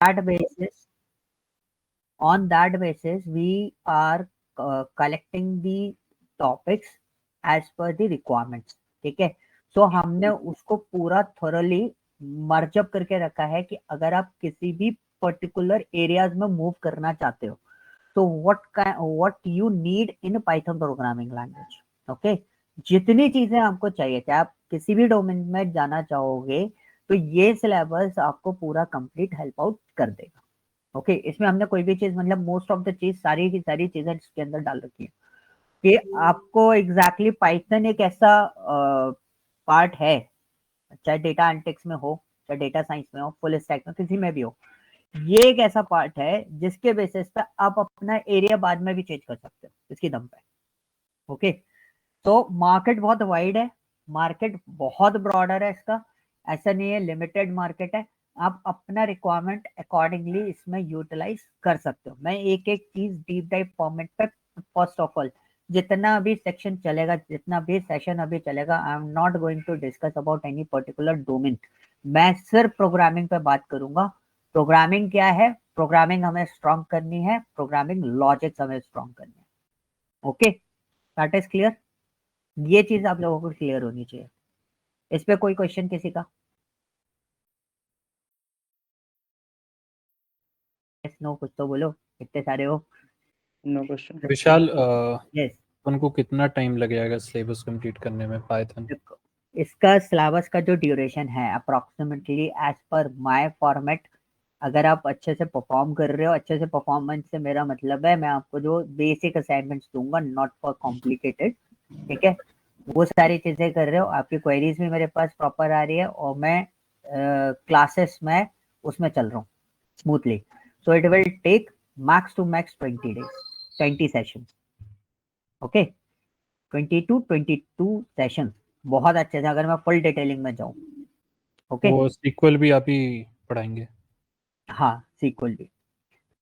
that basis, on that basis, we are collecting the topics as per the requirements. ठीक है, सो हमने उसको पूरा thoroughly मर्जअप करके रखा है कि अगर आप किसी भी पर्टिकुलर एरियाज में मूव करना चाहते हो तो what you need in Python programming language. Okay, जितनी चीजें आपको चाहिए, चाहे आप किसी भी डोमेन में जाना चाहोगे तो ये सिलेबस आपको पूरा कंप्लीट हेल्प आउट कर देगा. ओके, इसमें हमने कोई भी चीज मतलब मोस्ट ऑफ द चीज सारी की सारी चीजें इसके अंदर डाल रखी है कि आपको एग्जैक्टली पाइथन एक ऐसा पार्ट है, चाहे डेटा एनालिटिक्स में हो, चाहे डेटा साइंस में हो, फुल स्टैक में, किसी में भी हो, ये एक ऐसा पार्ट है जिसके बेसिस पे आप अपना एरिया बाद में भी चेंज कर सकते हो इसकी दम पे. ओके, तो मार्केट बहुत वाइड है, मार्केट बहुत ब्रॉडर है इसका, ऐसा नहीं है लिमिटेड मार्केट है. आप अपना रिक्वायरमेंट अकॉर्डिंगली इसमें यूटिलाइज कर सकते हो. मैं एक एक चीज डीप डाइव फॉर्मेट पे, फर्स्ट ऑफ ऑल जितना भी सेक्शन चलेगा, जितना भी सेशन अभी चलेगा, I am not going to discuss about any particular domain. मैं सिर्फ प्रोग्रामिंग पे बात करूंगा. प्रोग्रामिंग क्या है, प्रोग्रामिंग हमें स्ट्रॉन्ग करनी है, प्रोग्रामिंग लॉजिक्स हमें स्ट्रॉन्ग करनी है. Okay, that is clear. ये चीज आप लोगों को क्लियर होनी चाहिए. इस पे कोई क्वेश्चन किसी का? यस नो, कुछ तो बोलो, इतने सारे हो. No question. विशाल, यस, उनको कितना टाइम लगेगा सिलेबस कंप्लीट करने में पाइथन? इसका सिलेबस का जो ड्यूरेशन है approximately as per my format, अगर आप अच्छे से परफॉर्म कर रहे हो, अच्छे से परफॉर्मेंस से मेरा मतलब है मैं आपको जो बेसिक असाइनमेंट्स दूंगा, नॉट फॉर कॉम्प्लिकेटेड. ठीक है, वो सारी चीजें कर रहे हो, आपकी क्वेरीज भी मेरे पास प्रॉपर आ रही है और मैं क्लासेस में उसमें चल रहा हूँ smoothly. So it will take max to max 20 days, 20 session. Okay, 22 session बहुत अच्छे से, अगर मैं फुल डिटेलिंग में जाऊँ. ओके, वो सीक्वल भी आप ही पढ़ाएंगे? हाँ, सीक्वल भी.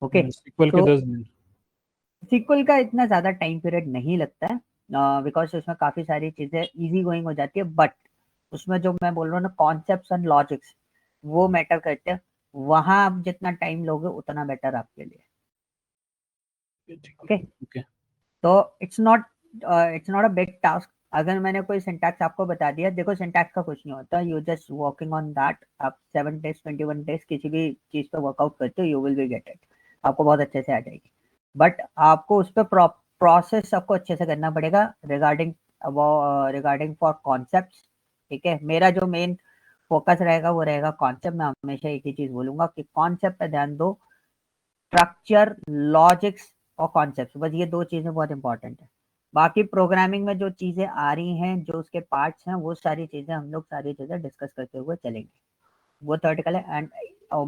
ओके, सीक्वल के तो 10 दिन? सीक्वल का इतना ज्यादा टाइम पीरियड नहीं लगता है बिकॉज उसमें काफी सारी चीजें इजी गोइंग हो जाती है, बट उसमें जो मैं बोल रहा हूँ ना, कॉन्सेप्ट्स एंड लॉजिक्स वो मैटर करते हैं. वहां आप जितना टाइम लोगे उतना बेटर आपके लिए. Okay, okay. तो it's not a big task. अगर मैंने कोई सिंटैक्स आपको बता दिया, देखो सिंटैक्स का कुछ नहीं होता, you just working on that. आप 7 days 21 days किसी भी चीज पे वर्कआउट करते हो, you will B get it, आपको बहुत अच्छे से आ जाएगी. बट आपको उस पर प्रोसेस आपको अच्छे से करना पड़ेगा रिगार्डिंग फॉर कॉन्सेप्ट. ठीक है, मेरा जो मेन फोकस रहेगा वो रहेगा कॉन्सेप्ट. मैं हमेशा एक ही चीज बोलूंगा कि कॉन्सेप्ट पे ध्यान दो, स्ट्रक्चर, लॉजिक्स और कॉन्सेप्ट, बस ये दो चीजें बहुत इंपॉर्टेंट है. बाकी प्रोग्रामिंग में जो चीजें आ रही हैं, जो उसके पार्ट्स हैं, वो सारी चीजें हम लोग सारी चीजें डिस्कस करते हुए चलेंगे. वो थ्योरेटिकल है and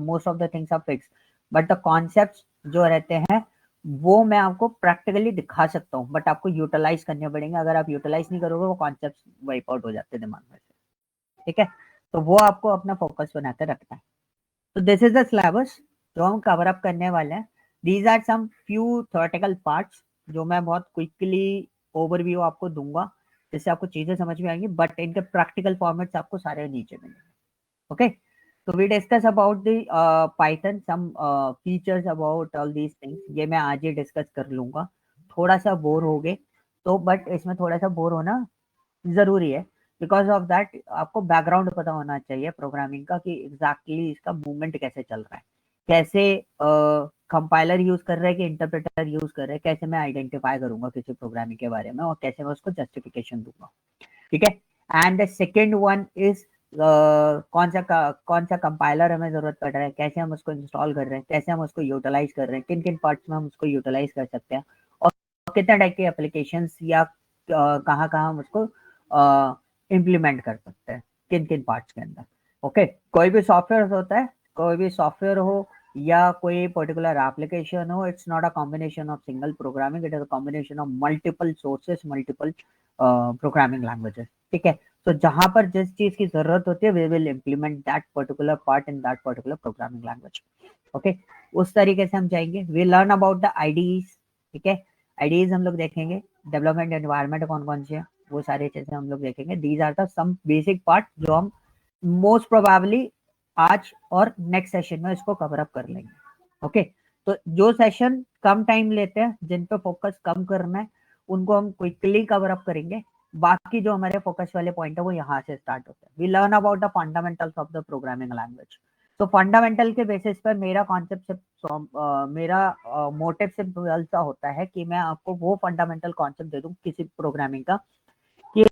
most of the things are fix, but the concepts जो रहते हैं वो मैं आपको प्रैक्टिकली दिखा सकता हूँ, बट आपको यूटिलाइज करने पड़ेंगे. अगर आप यूटिलाइज नहीं करोगे वो कॉन्सेप्ट वाइप आउट हो जाते हैं दिमाग में से. ठीक है, तो वो आपको अपना फोकस बनाकर रखना है. तो दिस इज द सिलेबस जो हम कवर अप करने वाले हैं. These are some few theoretical parts जो मैं बहुत क्विकली ओवरव्यू आपको दूंगा, जिससे आपको चीजें समझ में आएंगी, बट इनके प्रैक्टिकल फॉर्मेट्स आपको सारे नीचे मिलेंगे. Okay, so we discuss about the Python, some features about all these things. ये मैं आज ही डिस्कस कर लूंगा. थोड़ा सा बोर हो गए तो, बट इसमें थोड़ा सा बोर होना जरूरी है. बिकॉज ऑफ दैट आपको बैकग्राउंड पता होना चाहिए प्रोग्रामिंग का कि एग्जैक्टली इसका मूवमेंट कैसे चल रहा है, कैसे कंपाइलर यूज कर रहे हैं कि इंटरप्रेटर यूज कर रहे हैं, कैसे मैं आइडेंटिफाई करूंगा किसी प्रोग्रामिंग के बारे में और कैसे मैं उसको जस्टिफिकेशन दूंगा. ठीक है, and the second one is कौन सा कंपाइलर हमें जरूरत पड़ रहा है, कैसे हम उसको इंस्टॉल कर रहे हैं, कैसे हम उसको यूटिलाइज कर रहे हैं, किन किन पार्ट्स में हम उसको यूटिलाइज कर सकते हैं, और कितने टाइप के एप्लीकेशंस या कहाँ कहाँ हम उसको इम्प्लीमेंट कर सकते हैं, किन किन पार्ट्स के अंदर. ओके, कोई भी सॉफ्टवेयर होता है, कोई भी सॉफ्टवेयर हो या कोई पर्टिकुलर एप्लीकेशन हो, it's not a combination of single programming, it is a combination of multiple sources, multiple programming languages. ठीक है, तो जहां पर जिस चीज की जरूरत होती है, we will implement that particular part in that particular programming language. Okay, उस तरीके से हम जाएंगे. We learn about the IDEs. ठीक है, आईडीज हम लोग देखेंगे, डेवलपमेंट एनवायरनमेंट कौन कौन से हैं, वो सारी चीजें हम लोग देखेंगे. These are the some basic part जो हम मोस्ट प्रोबेबली आज और नेक्स्ट सेशन में इसको कवर अप कर लेंगे। ओके, तो जो सेशन कम टाइम लेते हैं, जिन पे फोकस कम करना है, उनको हम क्विकली कवर अप करेंगे। बाकी जो हमारे फोकस वाले पॉइंट है वो यहाँ से स्टार्ट होते हैं। We learn about the fundamentals of the programming language. तो फंडामेंटल के बेसिस पर मेरा कॉन्सेप्ट मेरा मोटिव सिंपल सा होता है कि मैं आपको वो फंडामेंटल कॉन्सेप्ट दे दूं किसी प्रोग्रामिंग का कि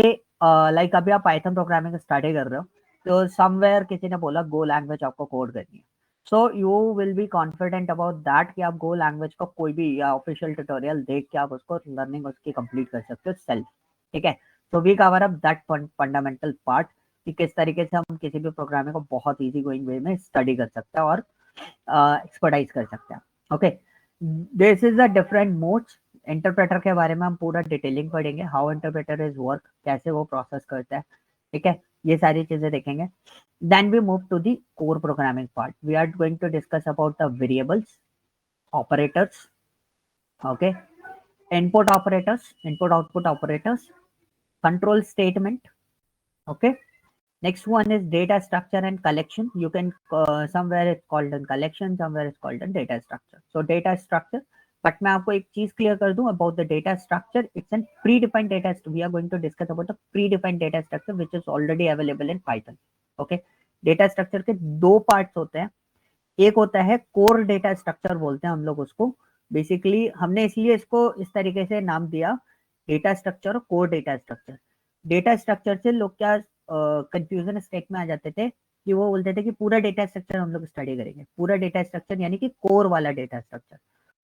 लाइक अभी आप पाइथन प्रोग्रामिंग स्टडी कर रहे हो, तो समवेयर किसी ने बोला गो लैंग्वेज आपको कोड करनी है, so you will be confident about that कि आप गो लैंग्वेज का कोई भी या ऑफिशियल ट्यूटोरियल देख के आप उसको लर्निंग उसकी कंप्लीट कर सकते हो सेल्फ। ठीक है, so we cover up that fundamental part कि किस तरीके से हम किसी भी प्रोग्रामिंग को बहुत इजी गोइंग वे में स्टडी कर सकते हैं और एक्सपर्टाइज कर सकते हैं। Okay, this is the different modes. Interpreter के बारे में हम पूरा डिटेलिंग पढ़ेंगे, हाउ इंटरप्रेटर इज वर्क, कैसे वो प्रोसेस करता है। ठीक है, ये सारी चीजें देखेंगे। Then we move to the core programming part. We are going to discuss about the variables, operators, okay, input operators, input output operators, control statement. Okay, next one is data structure and collection. You can somewhere it's called a collection, somewhere it's called a data structure. So data structure, but मैं आपको एक चीज clear कर दूं about the data structure. It's a predefined data. We are going to discuss about the predefined data structure which is already available in Python. Okay, data structure के दो parts होते हैं। एक होता है कोर डेटा स्ट्रक्चर बोलते हैं हम लोग उसको। बेसिकली हमने इसलिए इसको इस तरीके से नाम दिया, डेटा स्ट्रक्चर और core data structure. Data structure से लोग क्या कंफ्यूजन स्टेट में आ जाते थे कि वो बोलते थे कि पूरा डेटा स्ट्रक्चर हम लोग स्टडी करेंगे। पूरा डेटा स्ट्रक्चर यानी कि कोर वाला डेटा स्ट्रक्चर,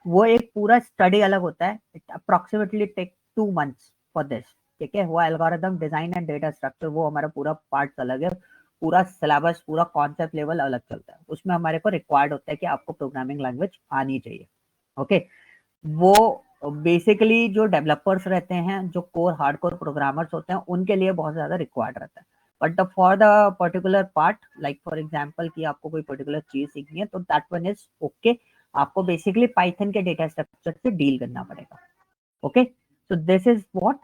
वो एक पूरा स्टडी अलग होता है। It approximately take 2 months for this. ठीक है, वो algorithm design and data structure वो हमारा पूरा पार्ट अलग है। पूरा सिलेबस, पूरा कॉन्सेप्ट लेवल अलग चलता है। उसमें हमारे को रिक्वायर्ड होता है कि आपको प्रोग्रामिंग लैंग्वेज आनी चाहिए। ओके, वो बेसिकली जो डेवलपर्स रहते हैं, जो कोर हार्डकोर प्रोग्रामर्स होते हैं, उनके लिए बहुत ज्यादा रिक्वायर्ड रहता है। But for the particular part, like for example कि आपको कोई पर्टिकुलर चीज सीखनी है, तो दैट वन इज ओके। आपको बेसिकली पाइथन के डेटा स्ट्रक्चर से डील करना पड़ेगा। Okay, so this is what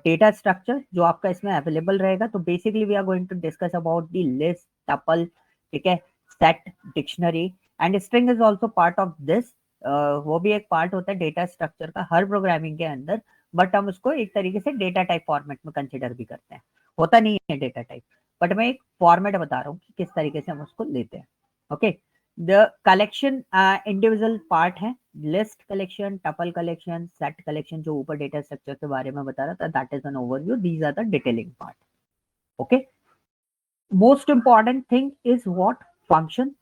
data structure जो आपका इसमें अवेलेबल रहेगा। तो basically we are going to discuss about the list, tuple, ठीक है, set, dictionary and string is also part of this. वो भी एक पार्ट होता है डेटा स्ट्रक्चर का हर प्रोग्रामिंग के अंदर, बट हम उसको एक तरीके से डेटा टाइप फॉर्मेट में कंसिडर भी करते हैं। होता नहीं है डेटा टाइप, बट मैं एक फॉर्मेट बता रहा हूँ कि किस तरीके से हम उसको लेते हैं। Okay, the collection individual part है, list collection, tuple collection, set collection, जो ऊपर डेटा स्ट्रक्चर के बारे में बता रहा था, that is an overview, these are the detailing part. Okay, most important thing is what, function.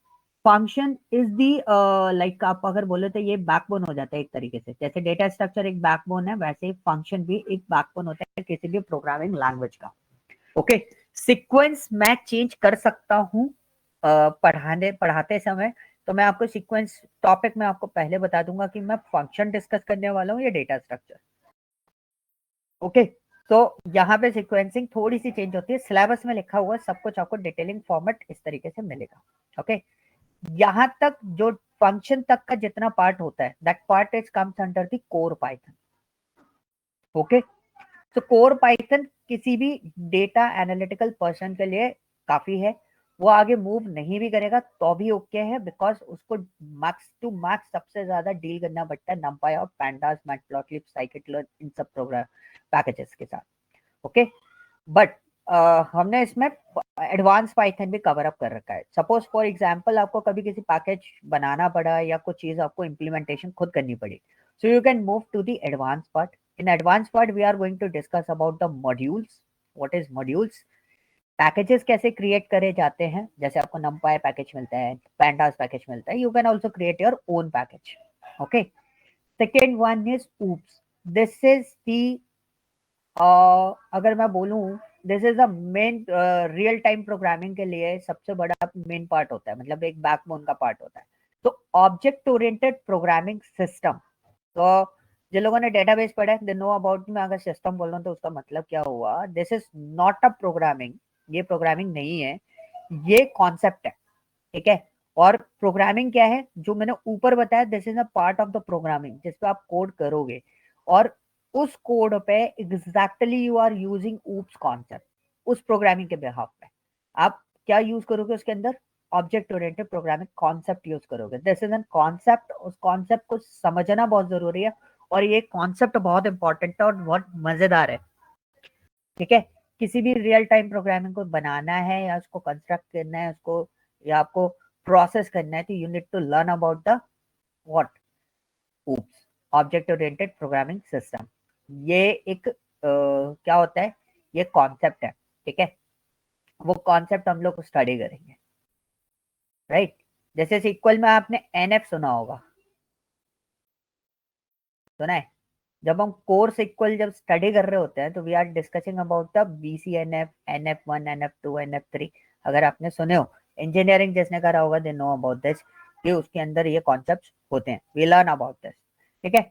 Function is the like आप अगर बोले तो ये बैकबोन हो जाता है एक तरीके से। जैसे डेटा स्ट्रक्चर एक बैकबोन है, वैसे ही फंक्शन भी एक बैकबोन होता है किसी भी प्रोग्रामिंग लैंग्वेज का। ओके, सीक्वेंस मैं चेंज कर सकता हूँ पढ़ाते समय। तो मैं आपको सीक्वेंस टॉपिक में आपको पहले बता दूंगा कि मैं फंक्शन डिस्कस करने वाला हूँ या डेटा स्ट्रक्चर। ओके, तो यहाँ पे सीक्वेंसिंग थोड़ी सी चेंज होती है। सिलेबस में लिखा हुआ सब कुछ आपको डिटेलिंग फॉर्मेट इस तरीके से मिलेगा। ओके, यहाँ तक जो फंक्शन तक का जितना पार्ट होता है, that part is comes under the core Python. Okay, तो कोर पाइथन किसी भी डेटा एनालिटिकल पर्सन के लिए काफी है। वो आगे मूव नहीं भी करेगा तो भी ओके है, बिकॉज उसको मैक्स टू मैक्स सबसे ज्यादा डील करना पड़ता है numpy और pandas, matplotlib, scikit-learn इन सब प्रोग्राम पैकेजेस के साथ। ओके, बट हमने इसमें एडवांस पाइथन भी कवर अप कर रखा है। सपोज फॉर एग्जांपल आपको कभी किसी पैकेज बनाना पड़ा या कुछ चीज आपको इम्प्लीमेंटेशन खुद करनी पड़ी, so you can move to the advanced part. In advanced part we are going to discuss about the modules. What is modules? Packages कैसे क्रिएट करे जाते हैं। जैसे आपको numpy पैकेज मिलता है, pandas पैकेज मिलता है, you can also create your own package. Okay, second one is oops. This is the अगर मैं बोलूं, this is the main real time programming के लिए सबसे बड़ा मेन पार्ट होता है, मतलब एक बैकबोन का पार्ट होता है। तो ऑब्जेक्ट ओरिएंटेड प्रोग्रामिंग सिस्टम, तो जिन लोगों ने डेटाबेस पढ़ा है दे नो अबाउट। मैं अगर सिस्टम बोल रहा हूँ तो उसका मतलब क्या हुआ, this is not a programming, ये प्रोग्रामिंग नहीं है, ये कॉन्सेप्ट है। ठीक है, और प्रोग्रामिंग क्या है जो मैंने ऊपर बताया, this is a part of the programming जिसपे आप कोड करोगे, और उस कोड पे exactly you are using oops concept. उस प्रोग्रामिंग के बिहाफ पे आप क्या यूज करोगे उसके अंदर, object oriented programming concept use करोगे। दिस इज एन कॉन्सेप्ट, उस कॉन्सेप्ट को समझना बहुत जरूरी है और ये कॉन्सेप्ट बहुत इंपॉर्टेंट है और बहुत मजेदार है। ठीक है, किसी भी रियल टाइम प्रोग्रामिंग को बनाना है या उसको कंस्ट्रक्ट करना है उसको या आपको प्रोसेस करना है तो you need to learn about the what oops object oriented programming system. ये एक क्या होता है, ये कॉन्सेप्ट है। ठीक है, वो कॉन्सेप्ट हम लोग स्टडी करेंगे, राइट। जैसे सिक्वल में आपने एनएफ सुना होगा, सुना है। जब हम कोर सिक्वल जब स्टडी कर रहे होते हैं तो we are discussing about the BCNF, NF1, NF2, NF3। अगर आपने सुने हो, इंजीनियरिंग जिसने करा होगा दे नो अबाउट दिस, कि उसके अंदर ये कॉन्सेप्ट्स होते हैं, वी लर्न अबाउट दिस। ठीक है,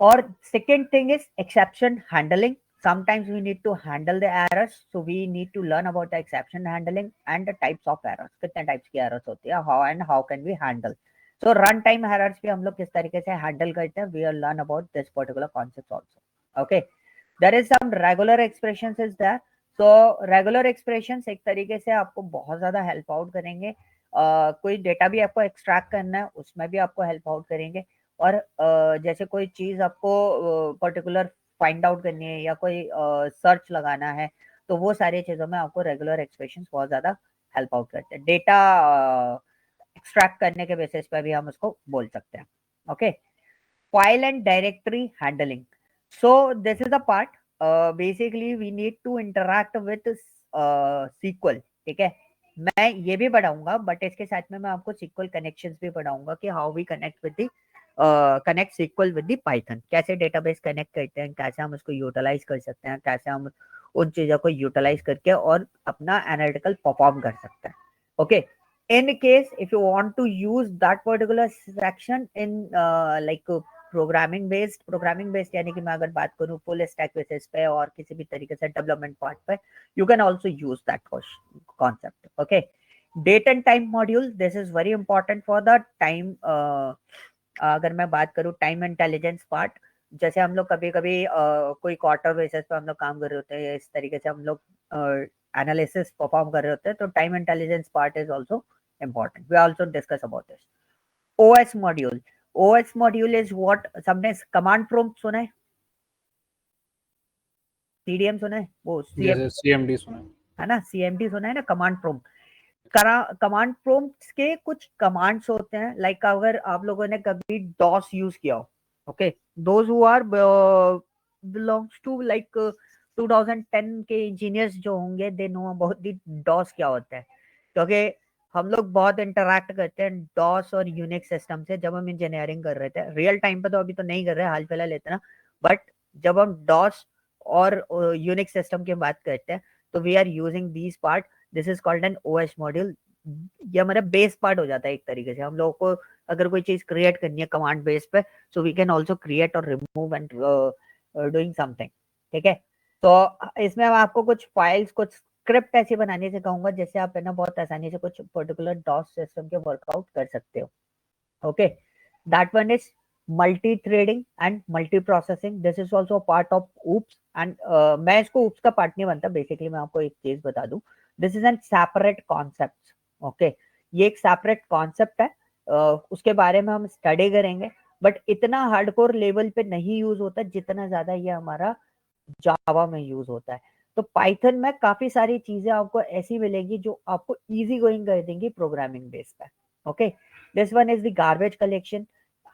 और second thing is exception handling. Sometimes we need to handle the errors, so we need to learn about the exception handling and the types of errors। कितने types की errors होती है, how and how can we handle। so run time errors भी हम लोग किस तरीके से handle करते हैं, we will learn about this particular concept also। okay, there is some regular expressions is there। so regular expressions एक तरीके से आपको बहुत ज्यादा हेल्प आउट करेंगे। कोई डेटा भी आपको एक्सट्रैक्ट करना है उसमें भी आपको हेल्प आउट करेंगे। और जैसे कोई चीज आपको पर्टिकुलर फाइंड आउट करनी है या कोई सर्च लगाना है तो वो सारी चीजों में आपको रेगुलर एक्सप्रेशंस बहुत ज्यादा हेल्प आउट करते हैं। डेटा एक्सट्रैक्ट करने के बेसिस पर भी हम उसको बोल सकते हैं। Okay, file and directory handling. So this is the part, basically we need to interact with SQL. ठीक है, मैं ये भी पढ़ाऊंगा बट इसके साथ में मैं आपको सीक्वल कनेक्शंस भी पढ़ाऊंगा कि how we connect with the connect SQL with the Python, कैसे डेटाबेस कनेक्ट करते हैं, कैसे हम उसको यूटिलाइज कर सकते हैं, कैसे हम उन चीजों को यूटिलाइज करके और अपना एनालिटिकल परफॉर्म कर सकते हैं। Okay, in case if you want to use that particular section in like programming based यानी कि मैं अगर बात करूं फुल स्टैक बेसिस पे और किसी भी तरीके से डेवलपमेंट पार्ट पे, you can also use that concept. Okay, date and time module, this is very important for the time. अगर मैं बात करूं टाइम इंटेलिजेंस पार्ट, जैसे हम लोग कभी कभी कोई क्वार्टर बेसिस पे हम लोग काम कर रहे होते हैं, इस तरीके से हम लोग एनालिसिस परफॉर्म कर रहे होते हैं, तो time intelligence part is also important। We also discuss about this। OS module, OS module is what, सबने कमांड प्रॉम्प्ट सुना है, CDM सुना है, वो CMD सुना है ना, CMD सुना है ना, कमांड प्रॉम्प्ट। कमांड प्रॉम्प्ट्स के कुछ कमांड्स होते हैं, लाइक अगर आप लोगों ने कभी डॉस यूज किया हो, okay, those who are belongs to like 2010 के इंजीनियर्स जो होंगे they know about the DOS क्या होता है, क्योंकि हम लोग बहुत इंटरैक्ट करते हैं डॉस और यूनिक्स सिस्टम से जब हम इंजीनियरिंग कर रहे थे। रियल टाइम पे तो अभी तो नहीं कर रहे, हाल फिलहाल इतना, बट जब हम डॉस और यूनिक्स सिस्टम की बात करते हैं तो we are using these part. This is called an OS module. ये हमारा बेस पार्ट हो जाता है एक तरीके से। हम लोगों को अगर कोई चीज क्रिएट करनी है कमांड बेस पे, so we can also create और रिमूव एंड डूइंग समथिंग। ठीक है, तो इसमें मैं आपको कुछ फाइल्स, कुछ स्क्रिप्ट ऐसी बनाने से कहूंगा जिससे आप है ना बहुत आसानी से कुछ पर्टिकुलर डॉस सिस्टम के वर्कआउट कर सकते हो। Okay, that one is multi threading and multi processing. This is also part of oops and मैं इसको ऊप्स का पार्ट नहीं बनता। बेसिकली मैं आपको एक चीज बता दूं, this is N separate concept. Okay, ये एक सेपरेट कॉन्सेप्ट है, उसके बारे में हम स्टडी करेंगे, बट इतना हार्डकोर लेवल पे नहीं यूज होता जितना ज्यादा ये हमारा जावा में यूज होता है। तो पाइथन में काफी सारी चीजें आपको ऐसी मिलेंगी जो आपको इजी गोइंग कर देंगी प्रोग्रामिंग बेस पे। Okay, this one is the garbage collection.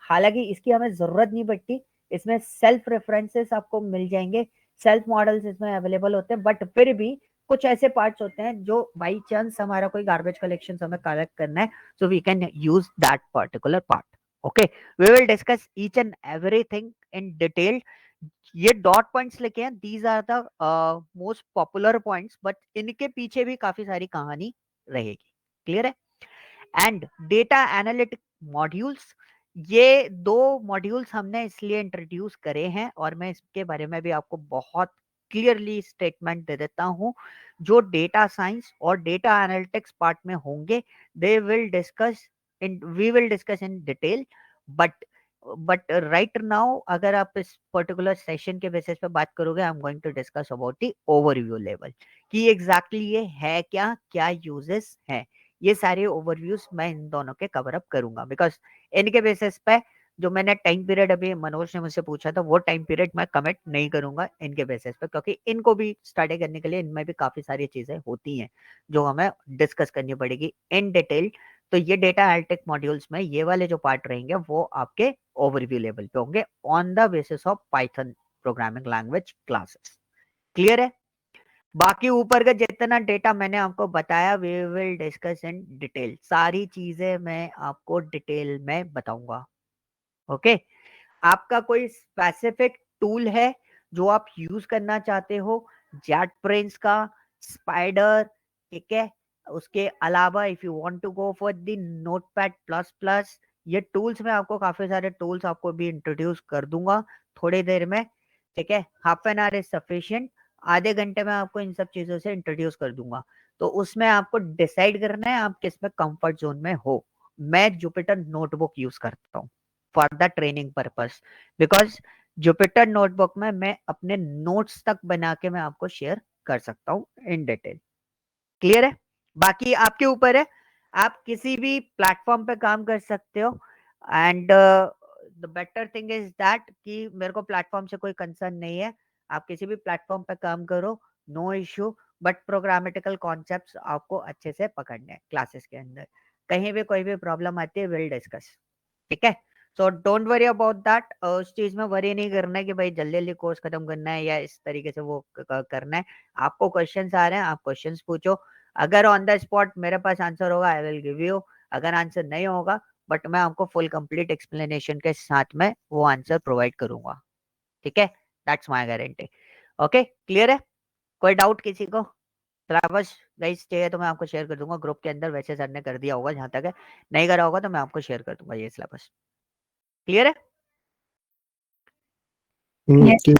हालांकि इसकी हमें जरूरत नहीं पड़ती, इसमें सेल्फ रेफरेंसेस आपको मिल जाएंगे, सेल्फ मॉडल्स इसमें अवेलेबल होते हैं, बट फिर भी कुछ ऐसे पार्ट्स होते हैं जो बाई चांस हमारा कोई गार्बेज कलेक्शन हमें कलेक्ट करना है, so we can use that particular part. Okay, we will discuss each and everything in detail. ये डॉट पॉइंट्स लिखे हैं, these are the most popular points, but इनके पीछे भी काफी सारी कहानी रहेगी। क्लियर है? एंड डेटा एनालिटिक मॉड्यूल्स, ये दो मॉड्यूल्स हमने इसलिए इंट्रोड्यूस करे हैं और मैं इसके बारे में भी आपको बहुत क्लियरली स्टेटमेंट दे देता हूं। जो डेटा साइंस और डेटा एनालिटिक्स पार्ट में होंगे, they will discuss in we will discuss in detail, but right now अगर आप इस पर्टिकुलर सेशन के बेसिस पे बात करोगे, I am going to discuss about the overview level कि एग्जैक्टली ये है क्या, क्या यूजेस है, ये सारे ओवरव्यूज मैं इन दोनों के कवर अप करूंगा, बिकॉज इनके बेसिस पे जो मैंने टाइम पीरियड अभी मनोज ने मुझसे पूछा था वो टाइम पीरियड मैं कमिट नहीं करूंगा इनके बेसिस पे, क्योंकि इनको भी स्टडी करने के लिए इनमें भी काफी सारी चीजें होती हैं जो हमें डिस्कस करनी पड़ेगी इन डिटेल। तो ये डेटा एनालिटिक मॉड्यूल्स में ये वाले जो पार्ट रहेंगे वो आपके ओवरव्यू लेवल पे होंगे on the basis of Python programming language classes. Clear है? बाकी ऊपर का जितना डेटा मैंने आपको बताया we will discuss in detail, सारी चीजें मैं आपको डिटेल में बताऊंगा। ओके, आपका कोई स्पेसिफिक टूल है जो आप यूज करना चाहते हो? जेट ब्रेन्स का, स्पाइडर, ठीक है, उसके अलावा if you want to go for the Notepad plus plus, ये टूल्स में आपको काफी सारे टूल्स आपको भी इंट्रोड्यूस कर दूंगा थोड़ी देर में, ठीक है। Half an hour is sufficient, आधे घंटे में आपको इन सब चीजों से इंट्रोड्यूस कर दूंगा। तो उसमें आपको डिसाइड करना है आप किस में कंफर्ट जोन में हो। मैं जुपिटर नोटबुक यूज करता हूँ for the training purpose, because Jupyter notebook में मैं अपने नोट्स तक बना के मैं आपको शेयर कर सकता हूँ इन डिटेल। क्लियर है? बाकी आपके ऊपर है, आप किसी भी प्लेटफॉर्म पे काम कर सकते हो। And the better thing is that कि मेरे को प्लेटफॉर्म से कोई कंसर्न नहीं है, आप किसी भी प्लेटफॉर्म पे काम करो, नो इश्यू। बट प्रोग्रामेटिकल कॉन्सेप्ट्स आपको अच्छे से पकड़ने हैं क्लासेस के अंदर, कहीं भी कोई भी प्रॉब्लम आती है विल डिस्कस, ठीक है। So don't worry about that, उस चीज में वरी नहीं करना है कि भाई जल्दी जल्दी कोर्स खत्म करना है या इस तरीके से वो करना है। आपको क्वेश्चंस आ रहे हैं, आप क्वेश्चंस पूछो, अगर ऑन द स्पॉट मेरे पास आंसर होगा आई विल गिव यू, अगर आंसर नहीं होगा बट मैं आपको फुल कंप्लीट एक्सप्लेनेशन के साथ में वो आंसर प्रोवाइड करूंगा, ठीक है। That's my guarantee. Okay, clear है? कोई डाउट किसी को? सिलेबस गाइस चाहिए तो मैं आपको शेयर कर दूंगा ग्रुप के अंदर, वैसे सर ने कर दिया होगा जहां तक है, नहीं करा होगा तो मैं आपको शेयर कर दूंगा ये सिलेबस। क्लियर है? Yes.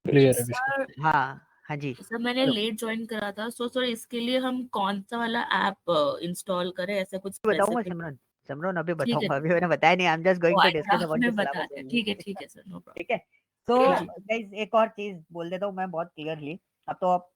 क्लियर है विष्णु। सर हाँ हाँ जी, सर मैंने बोलो। लेट ज्वाइन करा था, सो सर इसके लिए हम कौन सा वाला ऐप इंस्टॉल करें, ऐसा कुछ बताऊंगा स्पेसिफिक? सिमरन, सिमरन अभी ठीक है, बताऊंगा, अभी मैंने बताया नहीं, I am just oh going to अच्छा डिस्कस अबाउट आपने द बता सिलेबस दिया, ओनली। ठीक है सर, नो ठीक प्रॉब्लम। है। तो जी गाइस एक और चीज बोल देता हूँ मैं बहुत क्लियरली, अब तो आप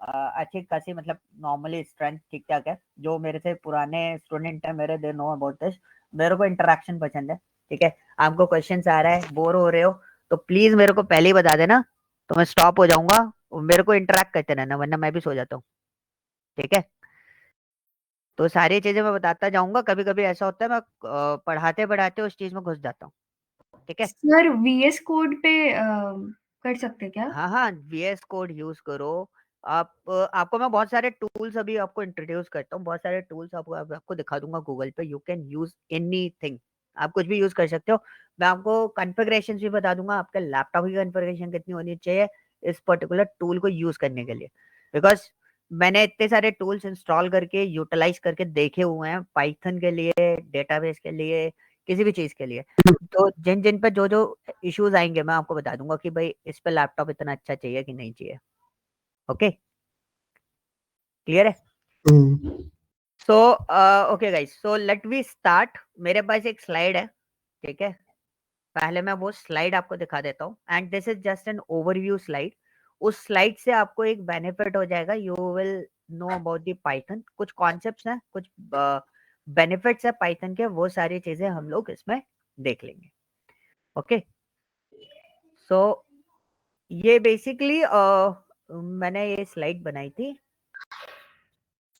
अच्छी खासी मतलब नॉर्मली स्ट्रेंथ ठीक ठाक है, जो मेरे से पुराने स्टूडेंट है मेरे, दे नो अबाउट दिस। मेरे को इंटरेक्शन पसंद है, ठीक है। आपको क्वेश्चन आ रहा है, बोर हो रहे हो तो प्लीज मेरे को पहले ही बता देना, तो मैं स्टॉप हो जाऊंगा, मेरे को इंटरेक्ट करते रहना वरना मैं भी सो जाता हूँ, ठीक है। तो सारी चीजें मैं बताता जाऊंगा, कभी कभी ऐसा होता है मैं पढ़ाते पढ़ाते उस चीज में घुस जाता हूँ, ठीक है। सर वीएस कोड पे कर सकते क्या? हाँ हाँ, वीएस कोड यूज करो आप। आपको मैं बहुत सारे टूल्स अभी आपको इंट्रोड्यूस करता हूँ, बहुत सारे टूल्स आपको दिखा दूंगा गूगल पे, यू कैन यूज एनीथिंग, आप कुछ भी यूज कर सकते हो। मैं आपको कॉन्फ़िगरेशन भी बता दूंगा, आपके लैपटॉप की कॉन्फ़िगरेशन कितनी होनी चाहिए इस पर्टिकुलर टूल को यूज करने के लिए, बिकॉज मैंने इतने सारे टूल्स इंस्टॉल करके यूटिलाइज करके देखे हुए हैं पाइथन के लिए, डेटाबेस के लिए, किसी भी चीज के लिए। तो जिन जिन पे जो जो इश्यूज आएंगे मैं आपको बता दूंगा कि भाई इस पे लैपटॉप इतना अच्छा चाहिए कि नहीं चाहिए। ओके, क्लियर है? So okay guys, so let we start. मेरे पास एक स्लाइड है, ठीक है, पहले मैं वो स्लाइड आपको दिखा देता हूँ and this is just an overview slide. उस स्लाइड से आपको एक बेनिफिट हो जाएगा, you will know about the Python, कुछ कॉन्सेप्ट्स हैं, कुछ बेनिफिट्स है पाइथन के, वो सारी चीजें हम लोग इसमें देख लेंगे। ओके, सो ये बेसिकली मैंने ये स्लाइड बनाई थी।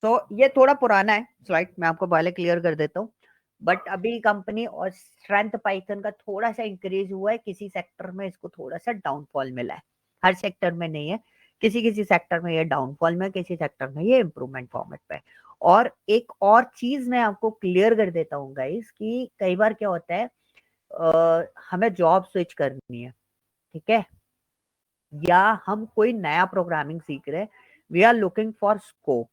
तो ये थोड़ा पुराना है स्लाइड, मैं आपको पहले क्लियर कर देता हूँ, बट अभी कंपनी और स्ट्रेंथ पाइथन का थोड़ा सा इंक्रीज हुआ है, किसी सेक्टर में इसको थोड़ा सा डाउनफॉल मिला है, हर सेक्टर में नहीं है, किसी किसी सेक्टर में ये डाउनफॉल में, किसी सेक्टर में ये इम्प्रूवमेंट फॉर्मेट पे। और एक और चीज मैं आपको क्लियर कर देता हूँ गाइस कि कई बार क्या होता है हमें जॉब स्विच करनी है, ठीक है, या हम कोई नया प्रोग्रामिंग सीख रहे हैं, we are looking for scope.